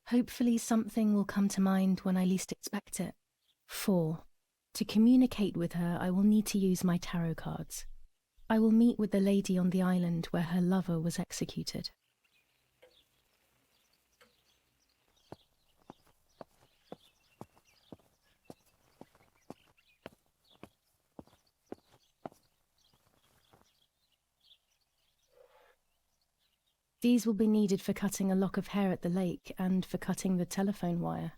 Hopefully something will come to mind when I least expect it. 4. To communicate with her, I will need to use my tarot cards. I will meet with the lady on the island where her lover was executed. These will be needed for cutting a lock of hair at the lake and for cutting the telephone wire.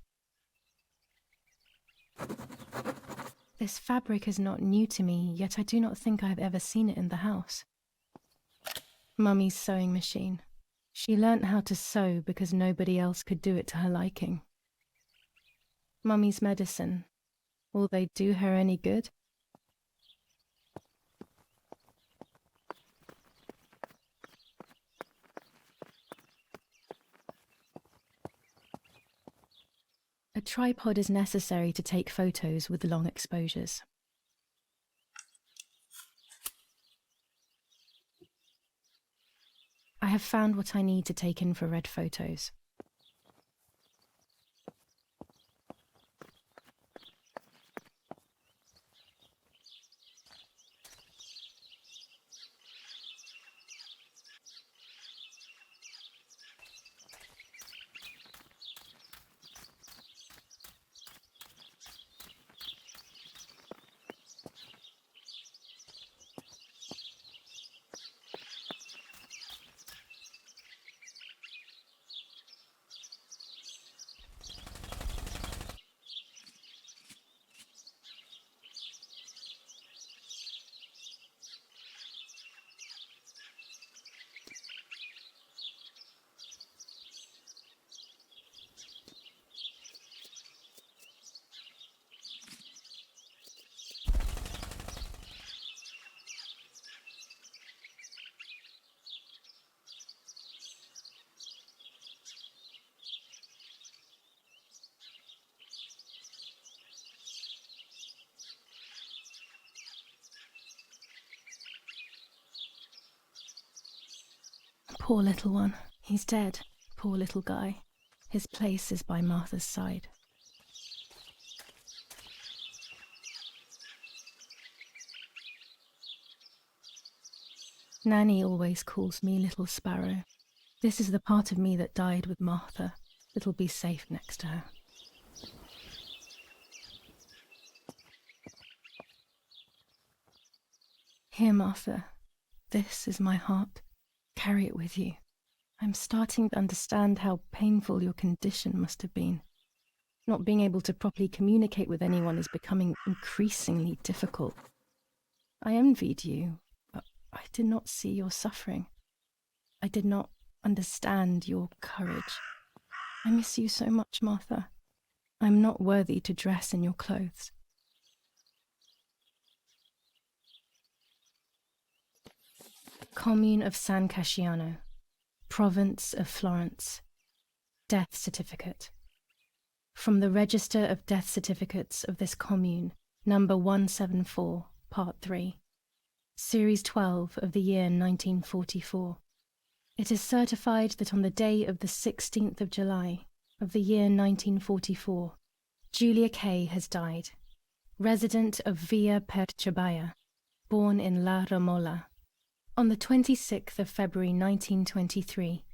This fabric is not new to me, yet I do not think I have ever seen it in the house. Mummy's sewing machine. She learnt how to sew because nobody else could do it to her liking. Mummy's medicine. Will they do her any good? A tripod is necessary to take photos with long exposures. I have found what I need to take infrared photos. Poor little one. He's dead. Poor little guy. His place is by Martha's side. Nanny always calls me Little Sparrow. This is the part of me that died with Martha. It'll be safe next to her. Here, Martha. This is my heart. Carry it with you. I'm starting to understand how painful your condition must have been. Not being able to properly communicate with anyone is becoming increasingly difficult. I envied you, but I did not see your suffering. I did not understand your courage. I miss you so much, Martha. I'm not worthy to dress in your clothes. Commune of San Casciano, Province of Florence. Death certificate. From the Register of Death Certificates of this commune, number 174, part 3, series 12 of the year 1944. It is certified that on the day of the 16th of July of the year 1944, Julia K. has died, resident of Via Perciabaya, born in La Romola. On the 26th of February 1923,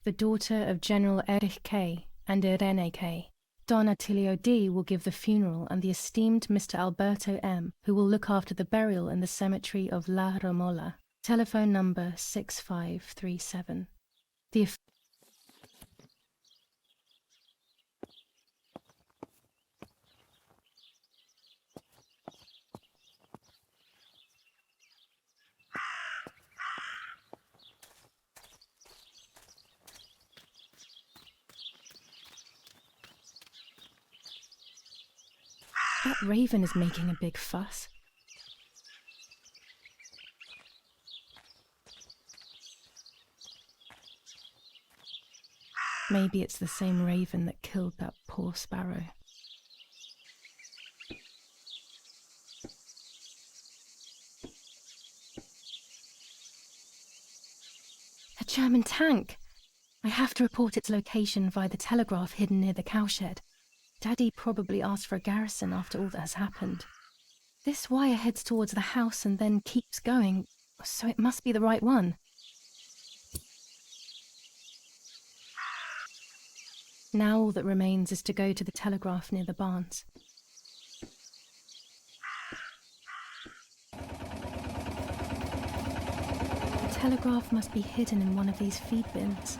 the daughter of General Erich K. and Irene K., Don Attilio D. will give the funeral, and the esteemed Mr. Alberto M., who will look after the burial in the cemetery of La Romola. Telephone number 6537. That raven is making a big fuss. Maybe it's the same raven that killed that poor sparrow. A German tank! I have to report its location via the telegraph hidden near the cowshed. Daddy probably asked for a garrison after all that has happened. This wire heads towards the house and then keeps going, so it must be the right one. Now all that remains is to go to the telegraph near the barns. The telegraph must be hidden in one of these feed bins.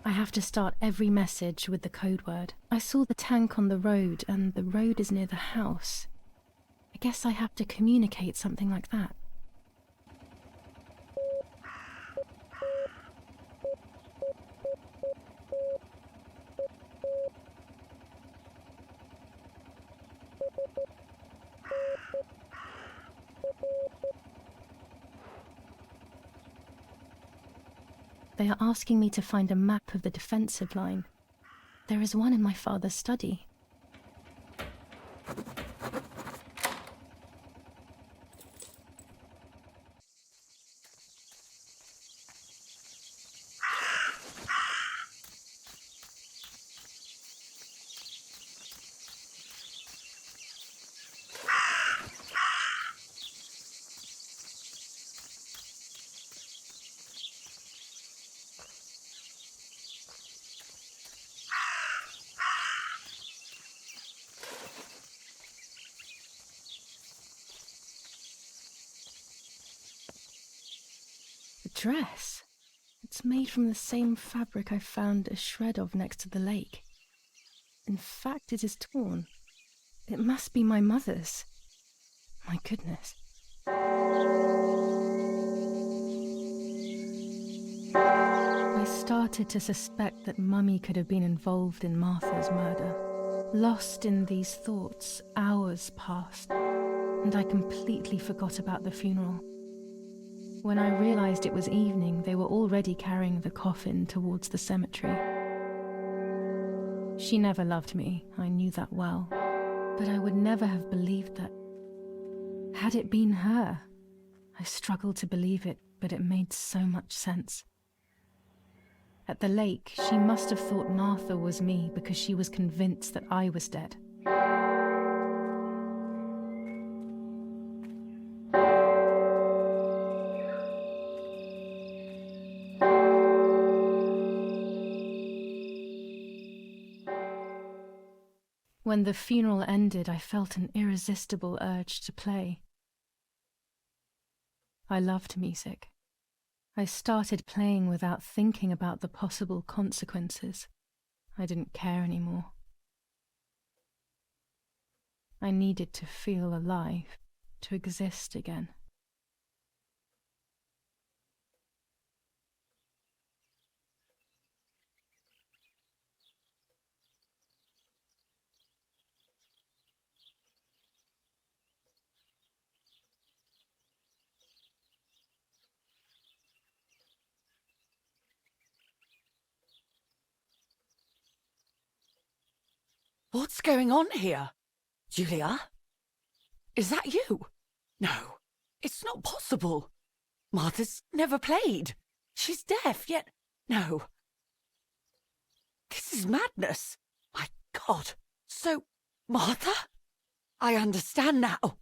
I have to start every message with the code word. I saw the tank on the road, and the road is near the house. I guess I have to communicate something like that. They are asking me to find a map of the defensive line. There is one in my father's study. Dress? It's made from the same fabric I found a shred of next to the lake. In fact, it is torn. It must be my mother's. My goodness. I started to suspect that Mummy could have been involved in Martha's murder. Lost in these thoughts, hours passed, and I completely forgot about the funeral. When I realized it was evening, they were already carrying the coffin towards the cemetery. She never loved me, I knew that well, but I would never have believed that. Had it been her? I struggled to believe it, but it made so much sense. At the lake, she must have thought Martha was me because she was convinced that I was dead. When the funeral ended, I felt an irresistible urge to play. I loved music. I started playing without thinking about the possible consequences. I didn't care anymore. I needed to feel alive, to exist again. What's going on here? Julia? Is that you? No, it's not possible. Martha's never played. She's deaf, yet... No. This is madness. My God. So, Martha? I understand now.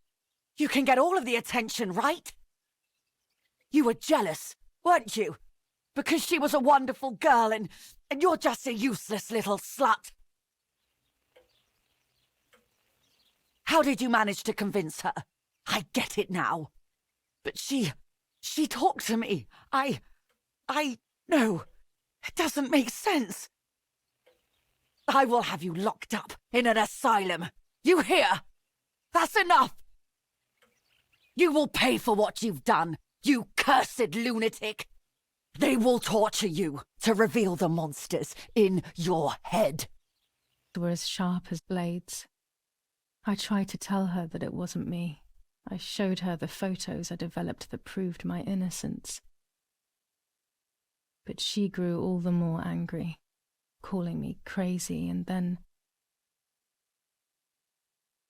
You can get all of the attention, right? You were jealous, weren't you? Because she was a wonderful girl and you're just a useless little slut. How did you manage to convince her? I get it now. But she talked to me. No, it doesn't make sense. I will have you locked up in an asylum. You hear? That's enough. You will pay for what you've done, you cursed lunatic. They will torture you to reveal the monsters in your head. They were as sharp as blades. I tried to tell her that it wasn't me. I showed her the photos I developed that proved my innocence. But she grew all the more angry, calling me crazy, and then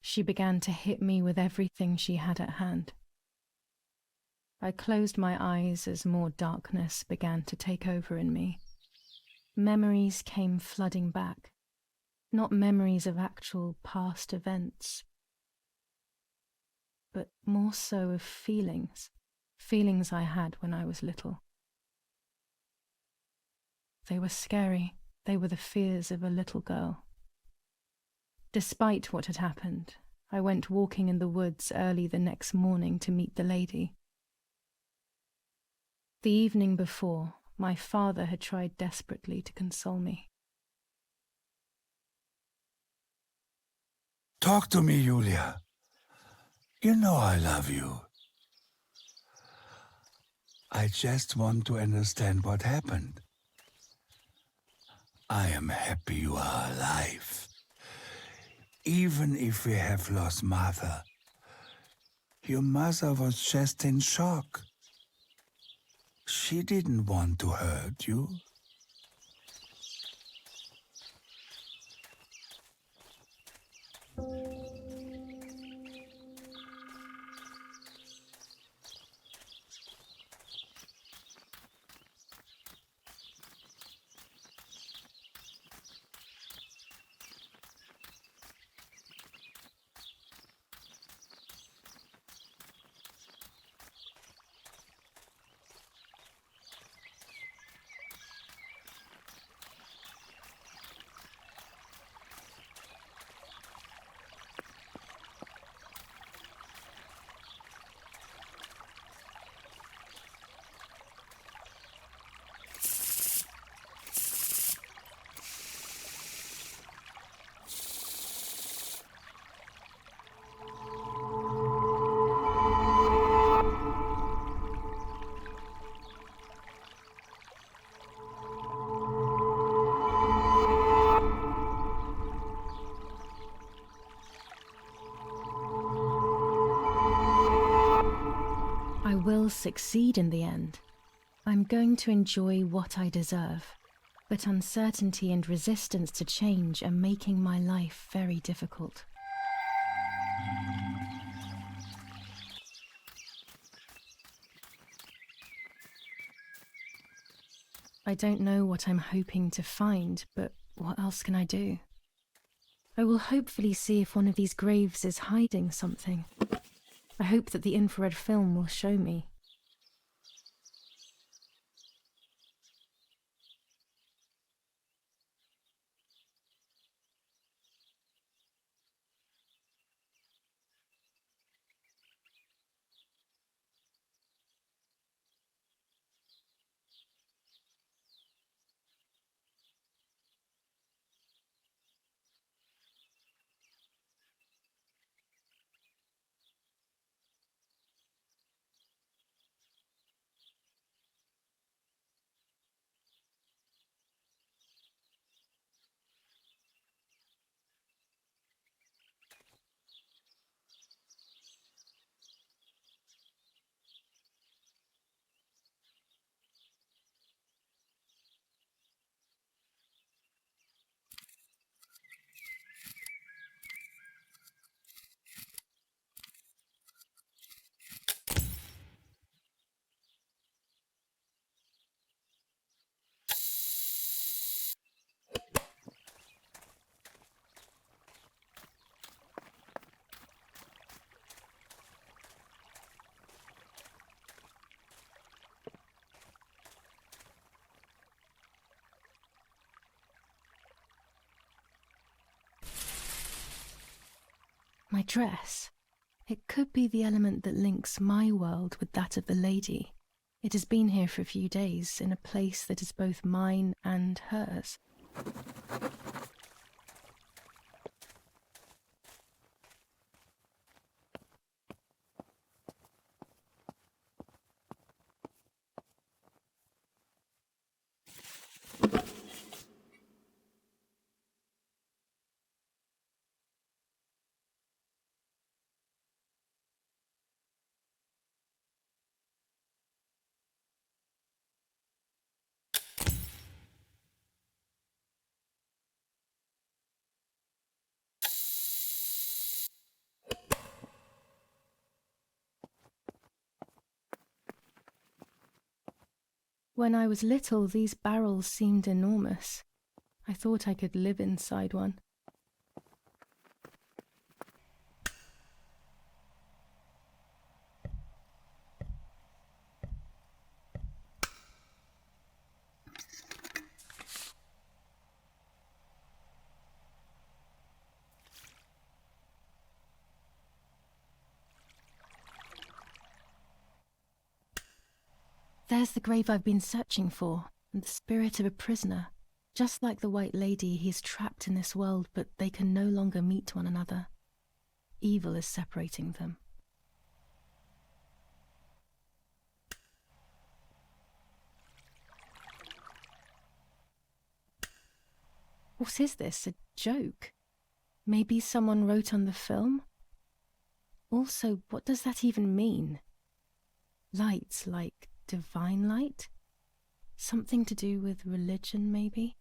she began to hit me with everything she had at hand. I closed my eyes as more darkness began to take over in me. Memories came flooding back. Not memories of actual past events, but more so of feelings I had when I was little. They were scary. They were the fears of a little girl. Despite what had happened, I went walking in the woods early the next morning to meet the lady. The evening before, my father had tried desperately to console me. Talk to me, Julia. You know I love you. I just want to understand what happened. I am happy you are alive. Even if we have lost Martha, your mother was just in shock. She didn't want to hurt you. I will succeed in the end. I'm going to enjoy what I deserve. But uncertainty and resistance to change are making my life very difficult. I don't know what I'm hoping to find, but what else can I do? I will hopefully see if one of these graves is hiding something. I hope that the infrared film will show me. dress. It could be the element that links my world with that of the lady. It has been here for a few days, in a place that is both mine and hers. When I was little, these barrels seemed enormous. I thought I could live inside one. There's the grave I've been searching for, and the spirit of a prisoner. Just like the White Lady, he is trapped in this world, but they can no longer meet one another. Evil is separating them. What is this? A joke? Maybe someone wrote on the film? Also, what does that even mean? Light, like divine light? Something to do with religion, maybe?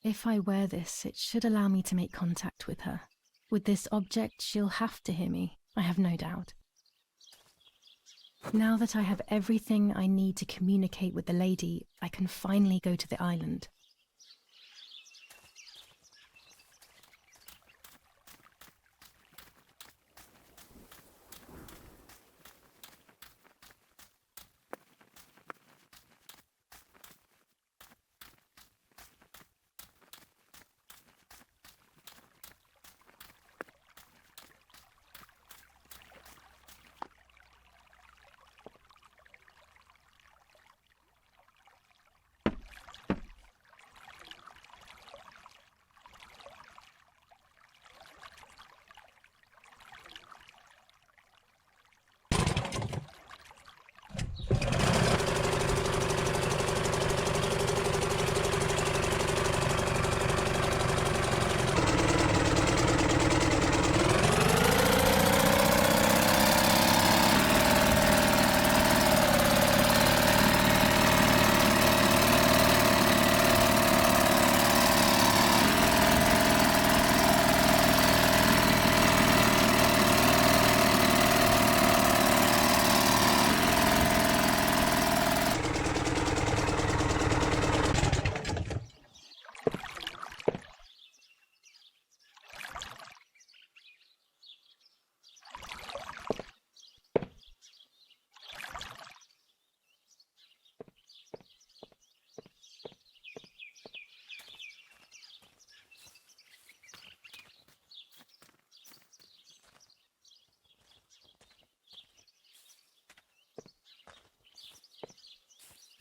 If I wear this, it should allow me to make contact with her. With this object, she'll have to hear me, I have no doubt. Now that I have everything I need to communicate with the lady, I can finally go to the island.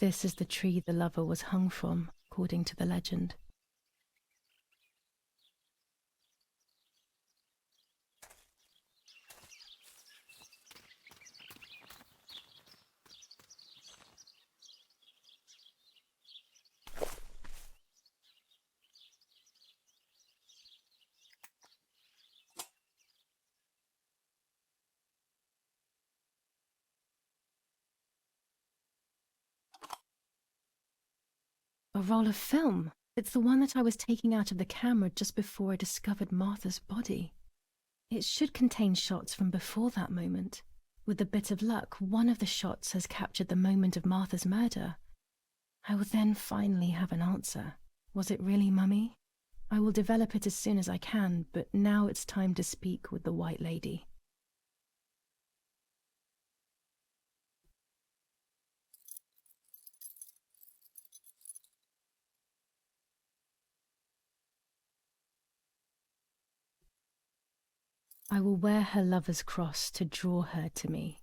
This is the tree the lover was hung from, according to the legend. A roll of film. It's the one that I was taking out of the camera just before I discovered Martha's body. It should contain shots from before that moment. With a bit of luck, one of the shots has captured the moment of Martha's murder. I will then finally have an answer. Was it really Mummy? I will develop it as soon as I can, but now it's time to speak with the White Lady. I will wear her lover's cross to draw her to me.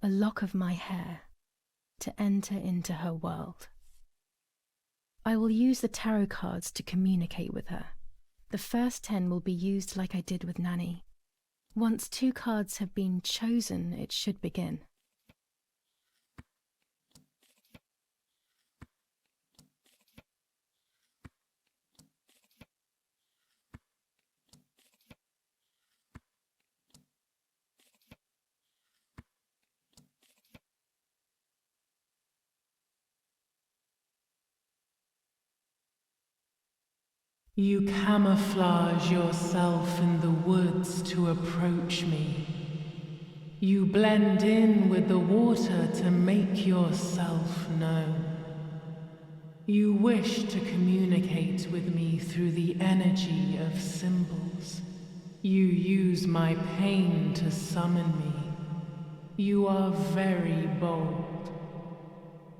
A lock of my hair to enter into her world. I will use the tarot cards to communicate with her. The first 10 will be used like I did with Nanny. Once 2 cards have been chosen, it should begin. You camouflage yourself in the woods to approach me. You blend in with the water to make yourself known. You wish to communicate with me through the energy of symbols. You use my pain to summon me. You are very bold.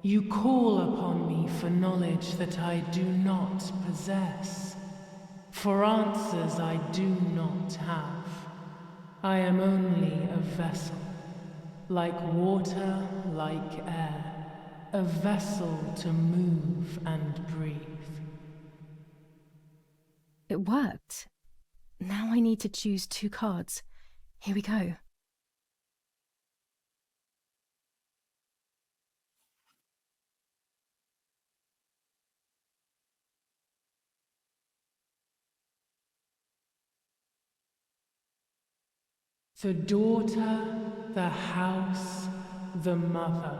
You call upon me for knowledge that I do not possess. For answers I do not have. I am only a vessel, like water, like air, a vessel to move and breathe. It worked. Now I need to choose 2 cards. Here we go. The daughter, the house, the mother.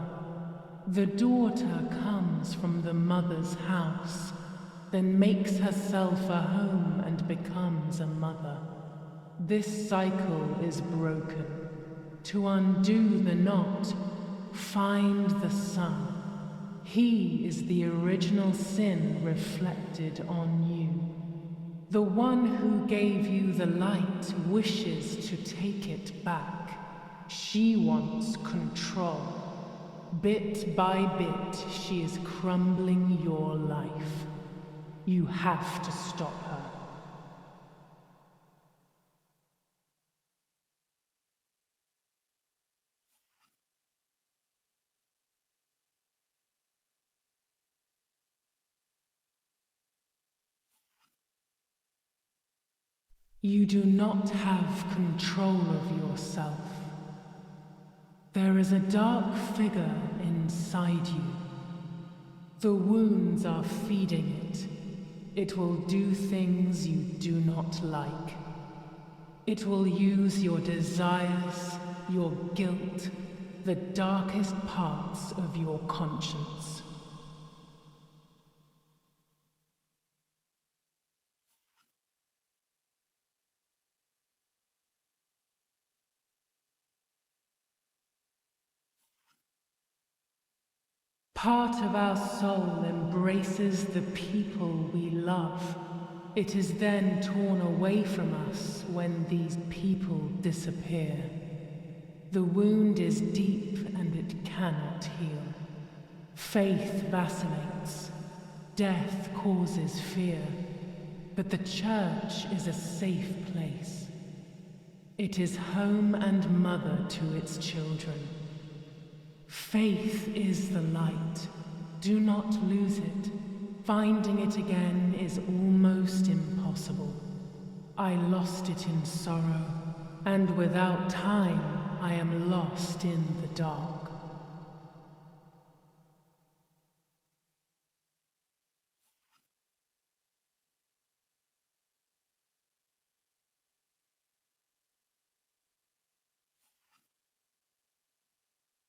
The daughter comes from the mother's house, then makes herself a home and becomes a mother. This cycle is broken. To undo the knot, find the sun. He is the original sin reflected on you. The one who gave you the light wishes to take it back. She wants control. Bit by bit, she is crumbling your life. You have to stop her. You do not have control of yourself. There is a dark figure inside you. The wounds are feeding it. It will do things you do not like. It will use your desires, your guilt, the darkest parts of your conscience. Part of our soul embraces the people we love. It is then torn away from us when these people disappear. The wound is deep and it cannot heal. Faith vacillates. Death causes fear. But the church is a safe place. It is home and mother to its children. Faith is the light. Do not lose it. Finding it again is almost impossible. I lost it in sorrow, and without time, I am lost in the dark.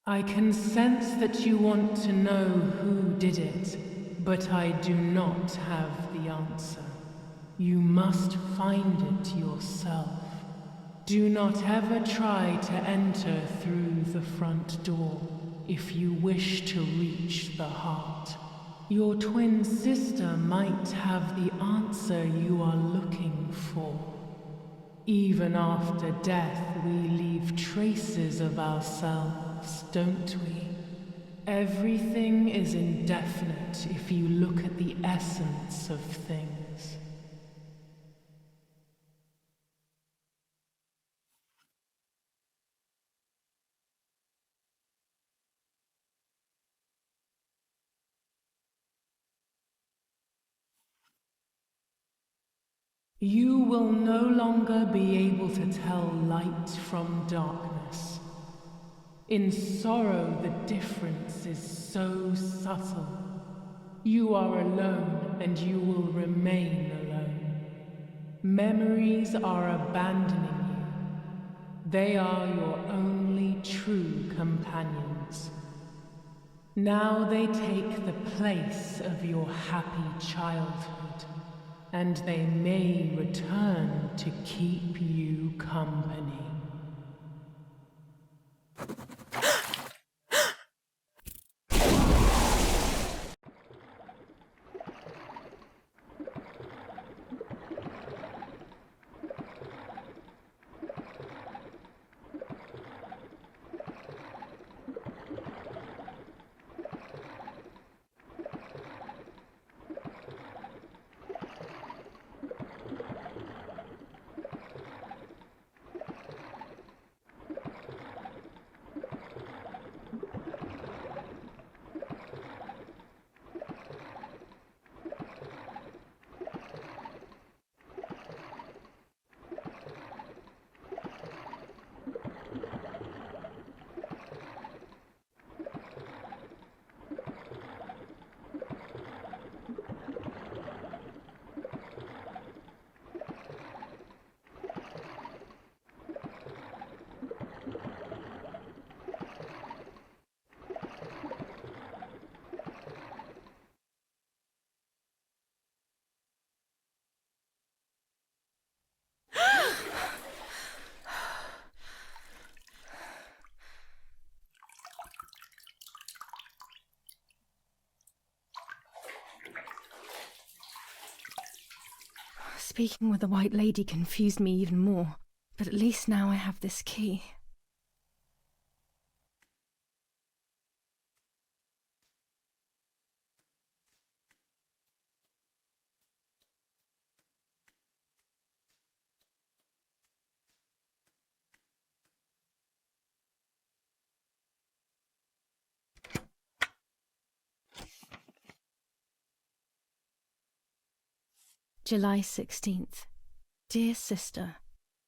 I can sense that you want to know who did it, but I do not have the answer. You must find it yourself. Do not ever try to enter through the front door if you wish to reach the heart. Your twin sister might have the answer you are looking for. Even after death, we leave traces of ourselves, don't we? Everything is indefinite if you look at the essence of things. You will no longer be able to tell light from darkness. In sorrow, the difference is so subtle. You are alone, and you will remain alone. Memories are abandoning you. They are your only true companions. Now they take the place of your happy childhood, and they may return to keep you company. Speaking with the White Lady confused me even more, but at least now I have this key. July 16th. Dear Sister,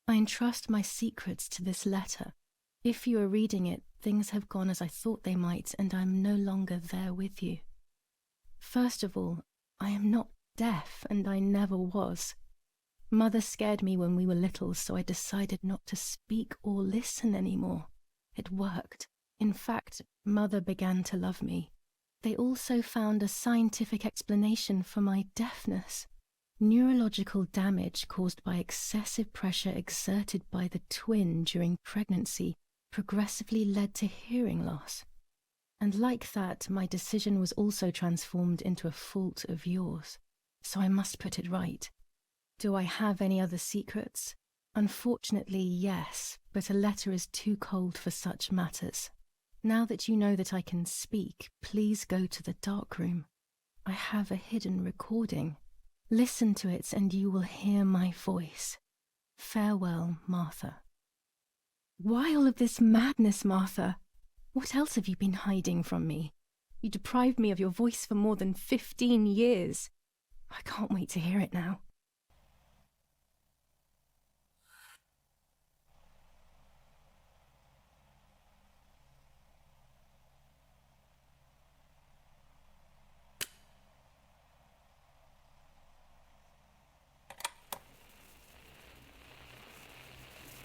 I entrust my secrets to this letter. If you are reading it, things have gone as I thought they might, and I am no longer there with you. First of all, I am not deaf, and I never was. Mother scared me when we were little, so I decided not to speak or listen anymore. It worked. In fact, Mother began to love me. They also found a scientific explanation for my deafness. Neurological damage caused by excessive pressure exerted by the twin during pregnancy progressively led to hearing loss. And like that, my decision was also transformed into a fault of yours. So I must put it right. Do I have any other secrets? Unfortunately, yes, but a letter is too cold for such matters. Now that you know that I can speak, please go to the dark room. I have a hidden recording. Listen to it and you will hear my voice. Farewell, Martha. Why all of this madness, Martha? What else have you been hiding from me? You deprived me of your voice for more than 15 years. I can't wait to hear it now.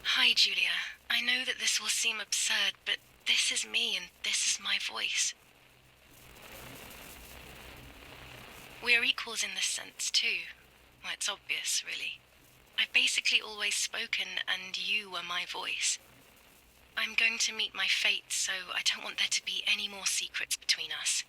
Hi, Julia. I know that this will seem absurd, but this is me and this is my voice. We are equals in this sense, too. Well, it's obvious, really. I've basically always spoken, and you were my voice. I'm going to meet my fate, so I don't want there to be any more secrets between us.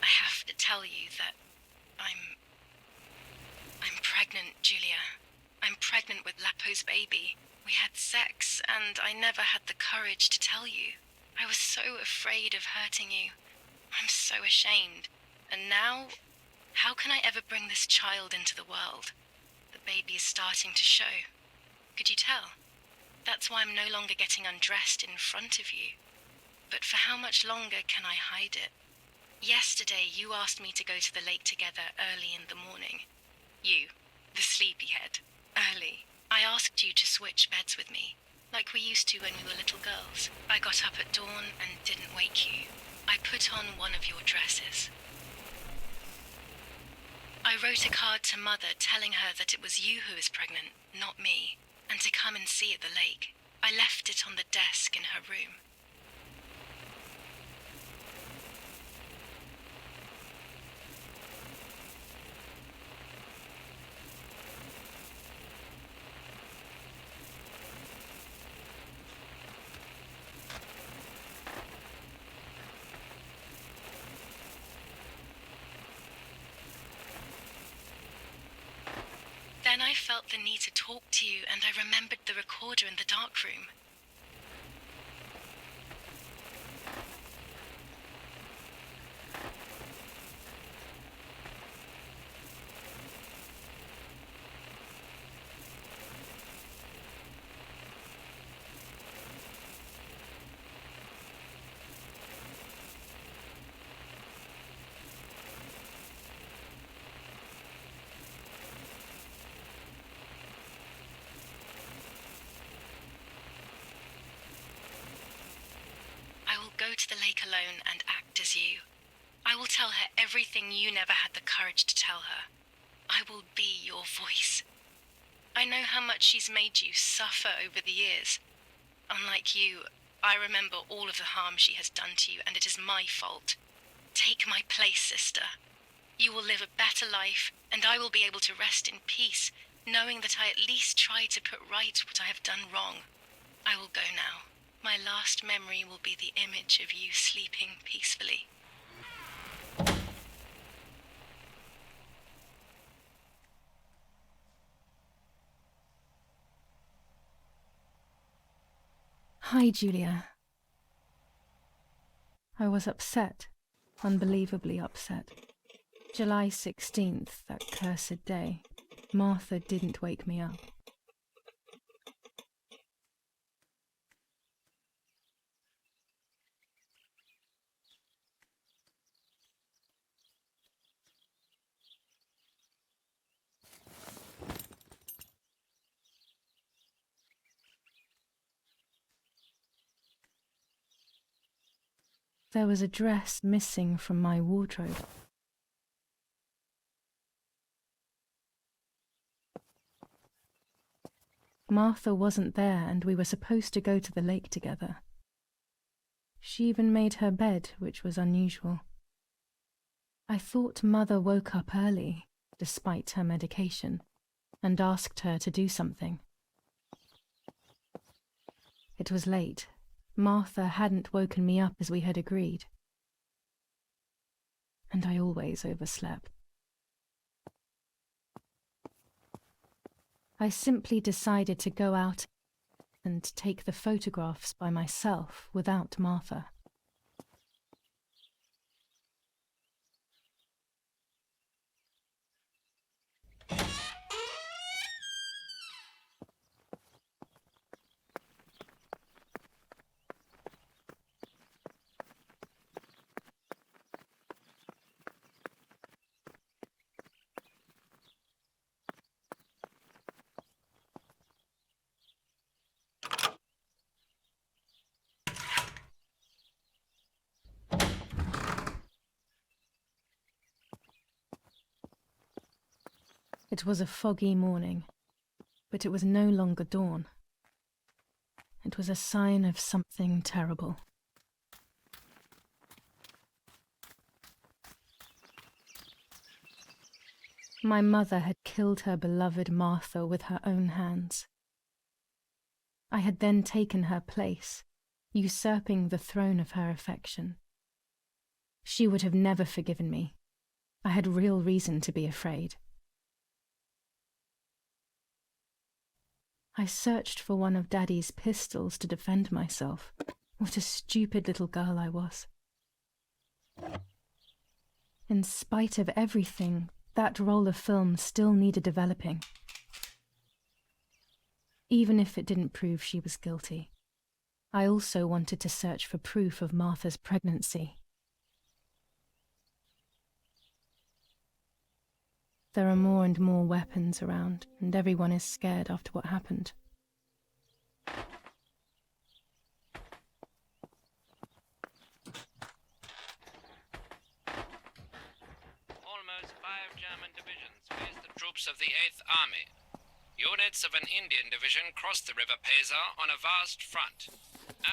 I have to tell you that I'm pregnant, Julia. I'm pregnant with Lapo's baby. We had sex, and I never had the courage to tell you. I was so afraid of hurting you. I'm so ashamed. And now, how can I ever bring this child into the world? The baby is starting to show. Could you tell? That's why I'm no longer getting undressed in front of you. But for how much longer can I hide it? Yesterday, you asked me to go to the lake together early in the morning. You, the sleepyhead. Early. I asked you to switch beds with me, like we used to when we were little girls. I got up at dawn and didn't wake you. I put on one of your dresses. I wrote a card to Mother telling her that it was you who was pregnant, not me, and to come and see at the lake. I left it on the desk in her room. Then I felt the need to talk to you, and I remembered the recorder in the dark room. I will go to the lake alone and act as you. I will tell her everything you never had the courage to tell her. I will be your voice. I know how much she's made you suffer over the years. Unlike you, I remember all of the harm she has done to you, and it is my fault. Take my place, sister. You will live a better life, and I will be able to rest in peace, knowing that I at least tried to put right what I have done wrong. I will go now. My last memory will be the image of you sleeping peacefully. Hi, Julia. I was upset, unbelievably upset. July 16th, that cursed day. Martha didn't wake me up. There was a dress missing from my wardrobe. Martha wasn't there, and we were supposed to go to the lake together. She even made her bed, which was unusual. I thought Mother woke up early, despite her medication, and asked her to do something. It was late. Martha hadn't woken me up as we had agreed. And I always overslept. I simply decided to go out and take the photographs by myself without Martha. It was a foggy morning, but it was no longer dawn. It was a sign of something terrible. My mother had killed her beloved Martha with her own hands. I had then taken her place, usurping the throne of her affection. She would have never forgiven me. I had real reason to be afraid. I searched for one of Daddy's pistols to defend myself. What a stupid little girl I was. In spite of everything, that roll of film still needed developing. Even if it didn't prove she was guilty, I also wanted to search for proof of Martha's pregnancy. There are more and more weapons around, and everyone is scared after what happened. Almost 5 German divisions face the troops of the 8th Army. Units of an Indian division crossed the River Pesa on a vast front.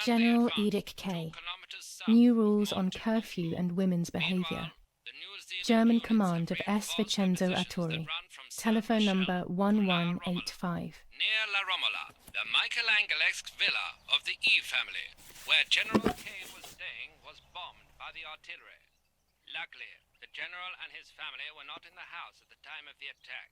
General Edict K. New rules on curfew and women's behavior. German command of S. Vincenzo Arturi. Telephone number 1185. Near La Romola, the Michelangelesque villa of the E family, where General K was staying, was bombed by the artillery. Luckily, the general and his family were not in the house at the time of the attack.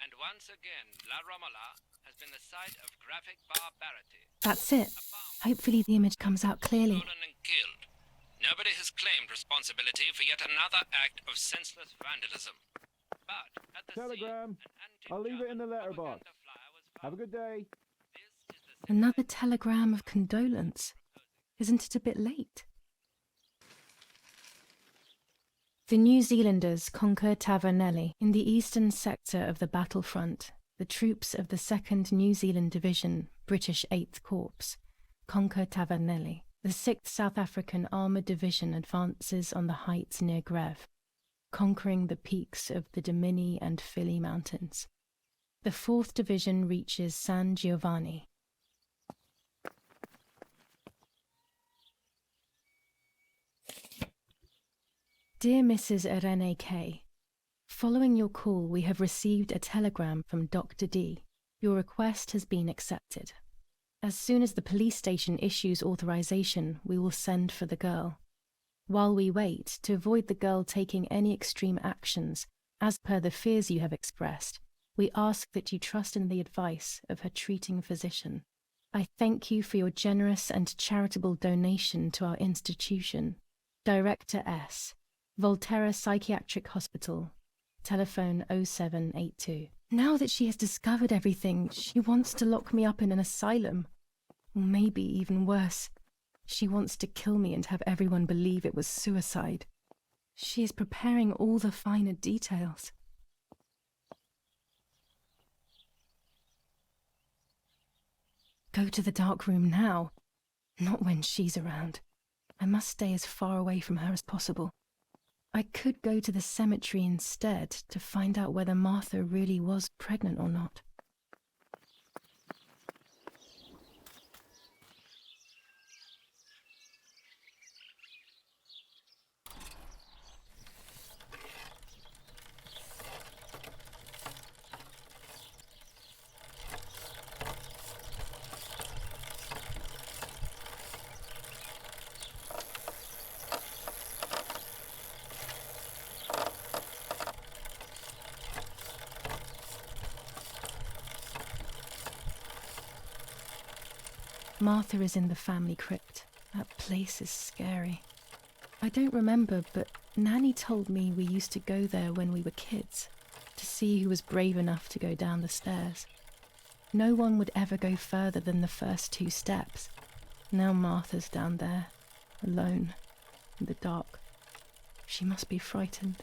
And once again, La Romola has been the site of graphic barbarity. That's it. Hopefully the image comes out clearly. Stolen and killed. Nobody has claimed responsibility for yet another act of senseless vandalism. But at the Telegram. I'll leave it in the letterbox. Have a good day. Another telegram of condolence. Isn't it a bit late? The New Zealanders conquer Tavernelli. In the eastern sector of the battlefront, the troops of the 2nd New Zealand Division, British 8th Corps, conquer Tavernelli. The 6th South African Armoured Division advances on the heights near Greve, conquering the peaks of the Dimini and Fili Mountains. The 4th Division reaches San Giovanni. Dear Mrs. Irene K., following your call, we have received a telegram from Dr. D. Your request has been accepted. As soon as the police station issues authorization, we will send for the girl. While we wait, to avoid the girl taking any extreme actions, as per the fears you have expressed, we ask that you trust in the advice of her treating physician. I thank you for your generous and charitable donation to our institution. Director S. Volterra Psychiatric Hospital. Telephone 0782. Now that she has discovered everything, she wants to lock me up in an asylum. Or maybe even worse, she wants to kill me and have everyone believe it was suicide. She is preparing all the finer details. Go to the dark room now. Not when she's around. I must stay as far away from her as possible. I could go to the cemetery instead to find out whether Martha really was pregnant or not. Martha is in the family crypt. That place is scary. I don't remember, but Nanny told me we used to go there when we were kids, to see who was brave enough to go down the stairs. No one would ever go further than the first 2 steps. Now Martha's down there, alone, in the dark. She must be frightened.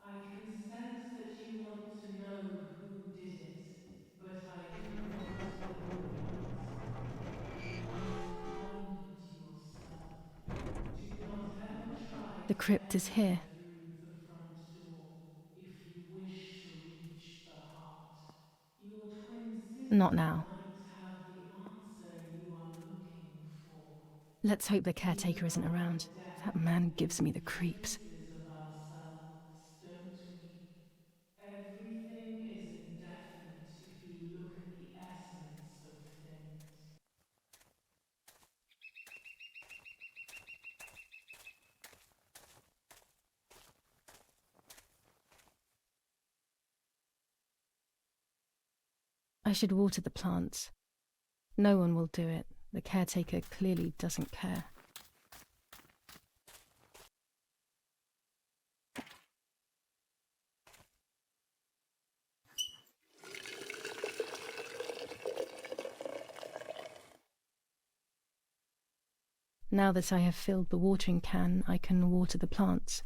I can sense that you want to know who did it, but I do not believe The crypt is here. Through the front door, if you wish to reach the heart. Your twin sister Not now. might have the answer you are looking for. Let's hope the caretaker isn't around. That man gives me the creeps. Traces of ourselves, don't we? Everything is indefinite if you look at the essence of things. I should water the plants. No one will do it. The caretaker clearly doesn't care. Now that I have filled the watering can, I can water the plants.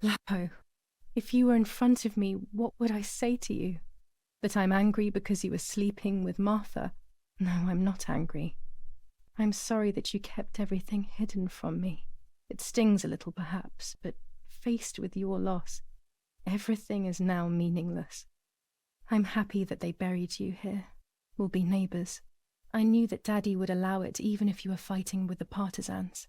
Lapo, if you were in front of me, what would I say to you? That I'm angry because you were sleeping with Martha? No, I'm not angry. I'm sorry that you kept everything hidden from me. It stings a little, perhaps, but faced with your loss, everything is now meaningless. I'm happy that they buried you here. We'll be neighbours. I knew that Daddy would allow it even if you were fighting with the partisans.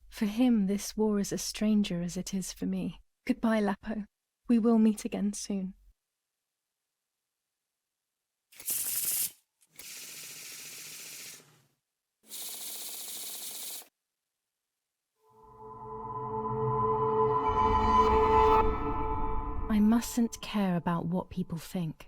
For him, this war is a stranger as it is for me. Goodbye, Lapo. We will meet again soon. I mustn't care about what people think.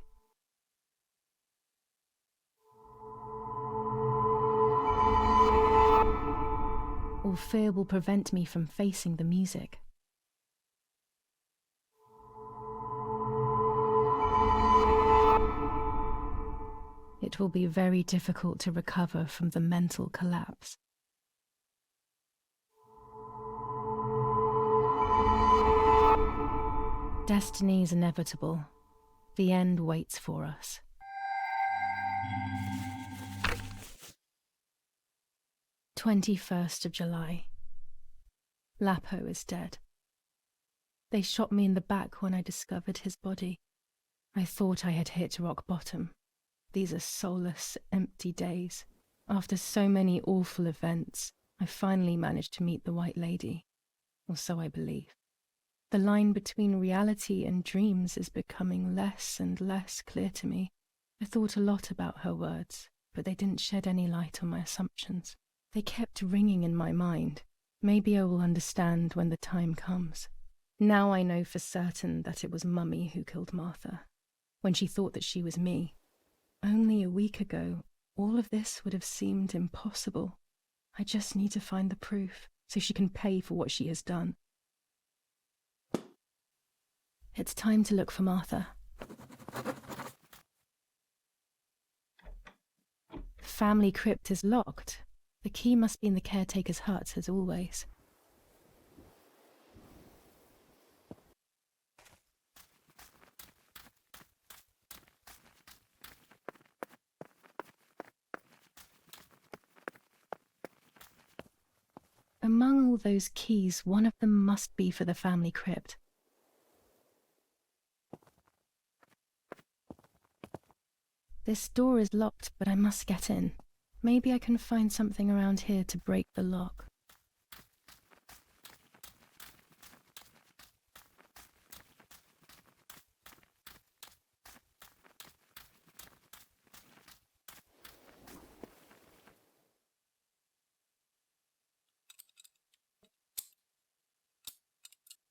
All fear will prevent me from facing the music. It will be very difficult to recover from the mental collapse. Destiny is inevitable. The end waits for us. July 21st. Lapo is dead. They shot me in the back when I discovered his body. I thought I had hit rock bottom. These are soulless, empty days. After so many awful events, I finally managed to meet the White Lady. Or so I believe. The line between reality and dreams is becoming less and less clear to me. I thought a lot about her words, but they didn't shed any light on my assumptions. They kept ringing in my mind. Maybe I will understand when the time comes. Now I know for certain that it was Mummy who killed Martha, when she thought that she was me. Only a week ago, all of this would have seemed impossible. I just need to find the proof, so she can pay for what she has done. It's time to look for Martha. The family crypt is locked. The key must be in the caretaker's hut, as always. Among all those keys, one of them must be for the family crypt. This door is locked, but I must get in. Maybe I can find something around here to break the lock.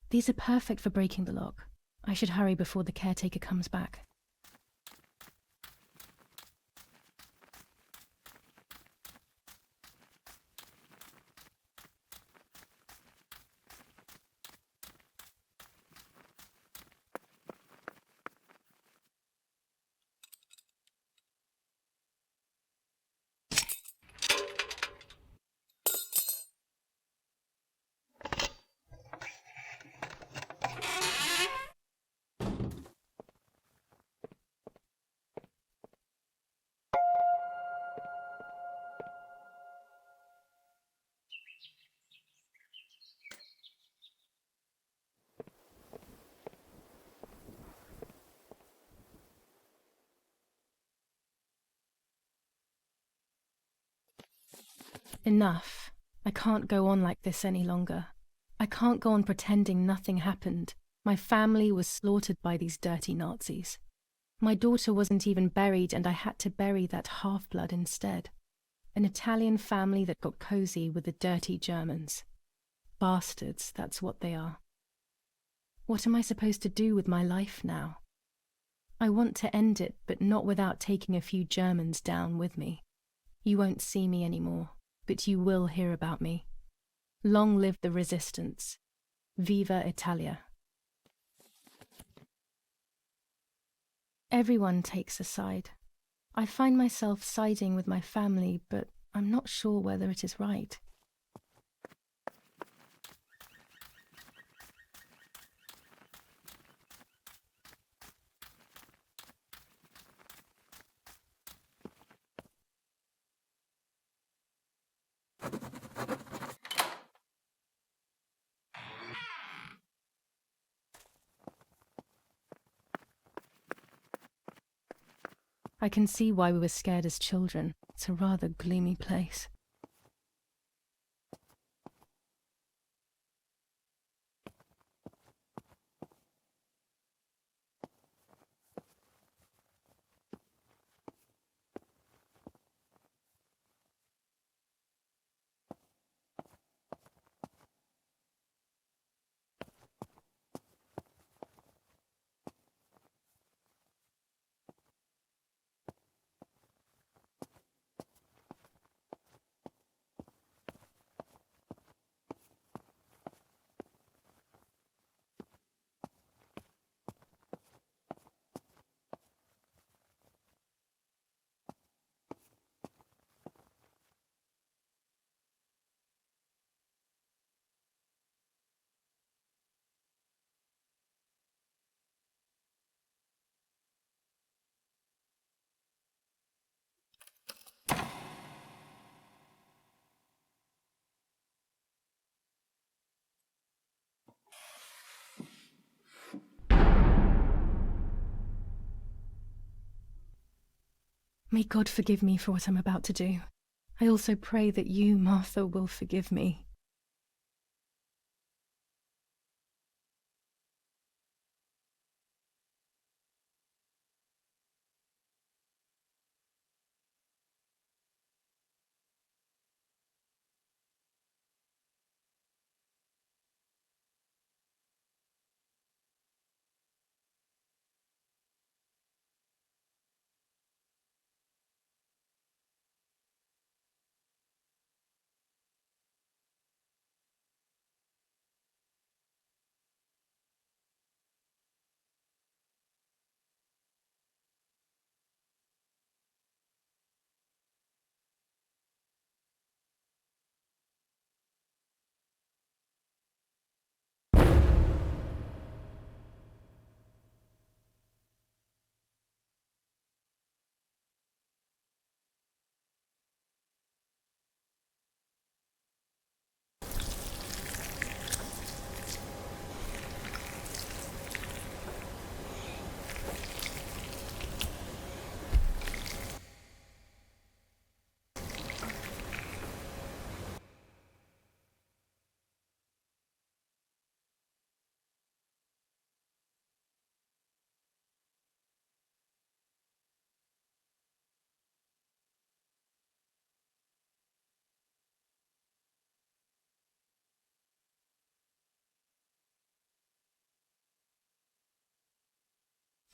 These are perfect for breaking the lock. I should hurry before the caretaker comes back. Enough. I can't go on like this any longer. I can't go on pretending nothing happened. My family was slaughtered by these dirty Nazis. My daughter wasn't even buried, and I had to bury that half-blood instead. An Italian family that got cozy with the dirty Germans. Bastards, that's what they are. What am I supposed to do with my life now? I want to end it, but not without taking a few Germans down with me. You won't see me anymore, but you will hear about me. Long live the resistance. Viva Italia. Everyone takes a side. I find myself siding with my family, but I'm not sure whether it is right. I can see why we were scared as children. It's a rather gloomy place. May God forgive me for what I'm about to do. I also pray that you, Martha, will forgive me.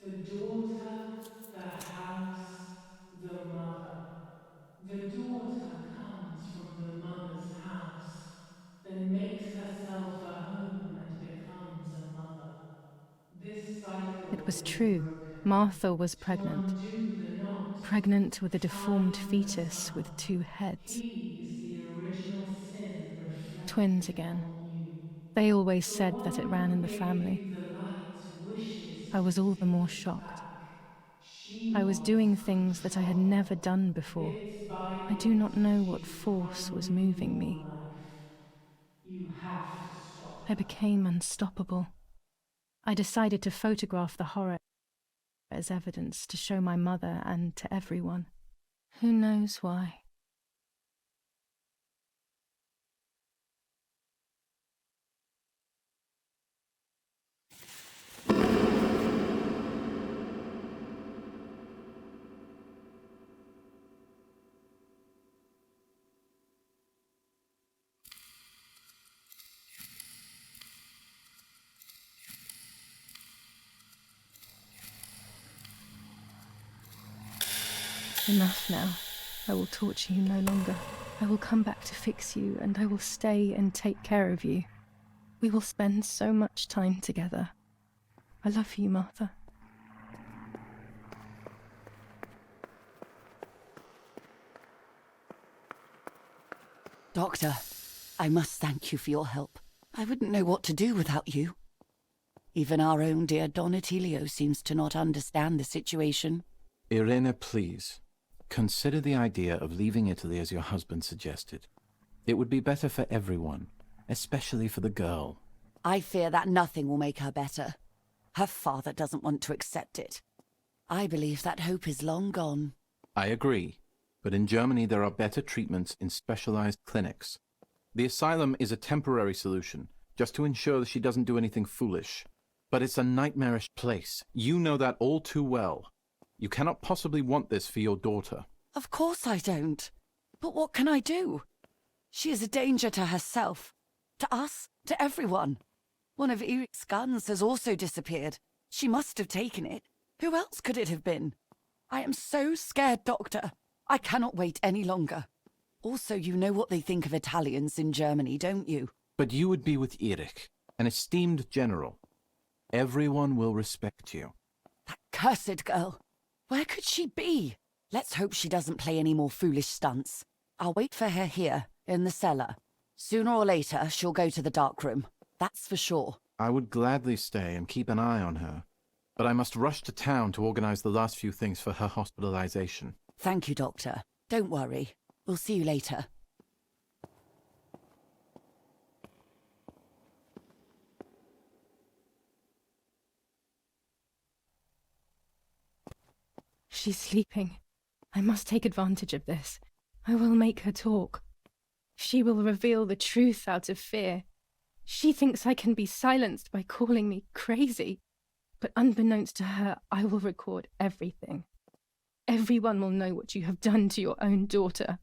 The daughter, the house, the mother. The daughter comes from the mother's house, then makes herself a home and becomes a mother. This cycle It was will be true. broken. Martha was To pregnant. undo the knot, Pregnant with a deformed time the fetus sun. with 2 heads. He is the original sin Twins reflected again. on you. They always The said that one it who ran in the gave family. you the light wishes I to was all the take more it shocked. back. She I was wants doing things that I had control. never done before. Bit by I do bit, not know what she's force was crumbling moving your me. life. You have to stop I her. became unstoppable. I decided to photograph the horror as evidence to show my mother and to everyone. Who knows why? Enough now. I will torture you no longer. I will come back to fix you, and I will stay and take care of you. We will spend so much time together. I love you, Martha. Doctor, I must thank you for your help. I wouldn't know what to do without you. Even our own dear Don Attilio seems to not understand the situation. Irene, please. Consider the idea of leaving Italy as your husband suggested. It would be better for everyone, especially for the girl. I fear that nothing will make her better. Her father doesn't want to accept it. I believe that hope is long gone. I agree, but in Germany there are better treatments in specialized clinics. The asylum is a temporary solution, just to ensure that she doesn't do anything foolish. But it's a nightmarish place. You know that all too well. You cannot possibly want this for your daughter. Of course I don't. But what can I do? She is a danger to herself, to us, to everyone. One of Eric's guns has also disappeared. She must have taken it. Who else could it have been? I am so scared, Doctor. I cannot wait any longer. Also, you know what they think of Italians in Germany, don't you? But you would be with Eric, an esteemed general. Everyone will respect you. That cursed girl. Where could she be? Let's hope she doesn't play any more foolish stunts. I'll wait for her here, in the cellar. Sooner or later, she'll go to the dark room. That's for sure. I would gladly stay and keep an eye on her. But I must rush to town to organize the last few things for her hospitalization. Thank you, Doctor. Don't worry. We'll see you later. She's sleeping. I must take advantage of this. I will make her talk. She will reveal the truth out of fear. She thinks I can be silenced by calling me crazy. But unbeknownst to her, I will record everything. Everyone will know what you have done to your own daughter.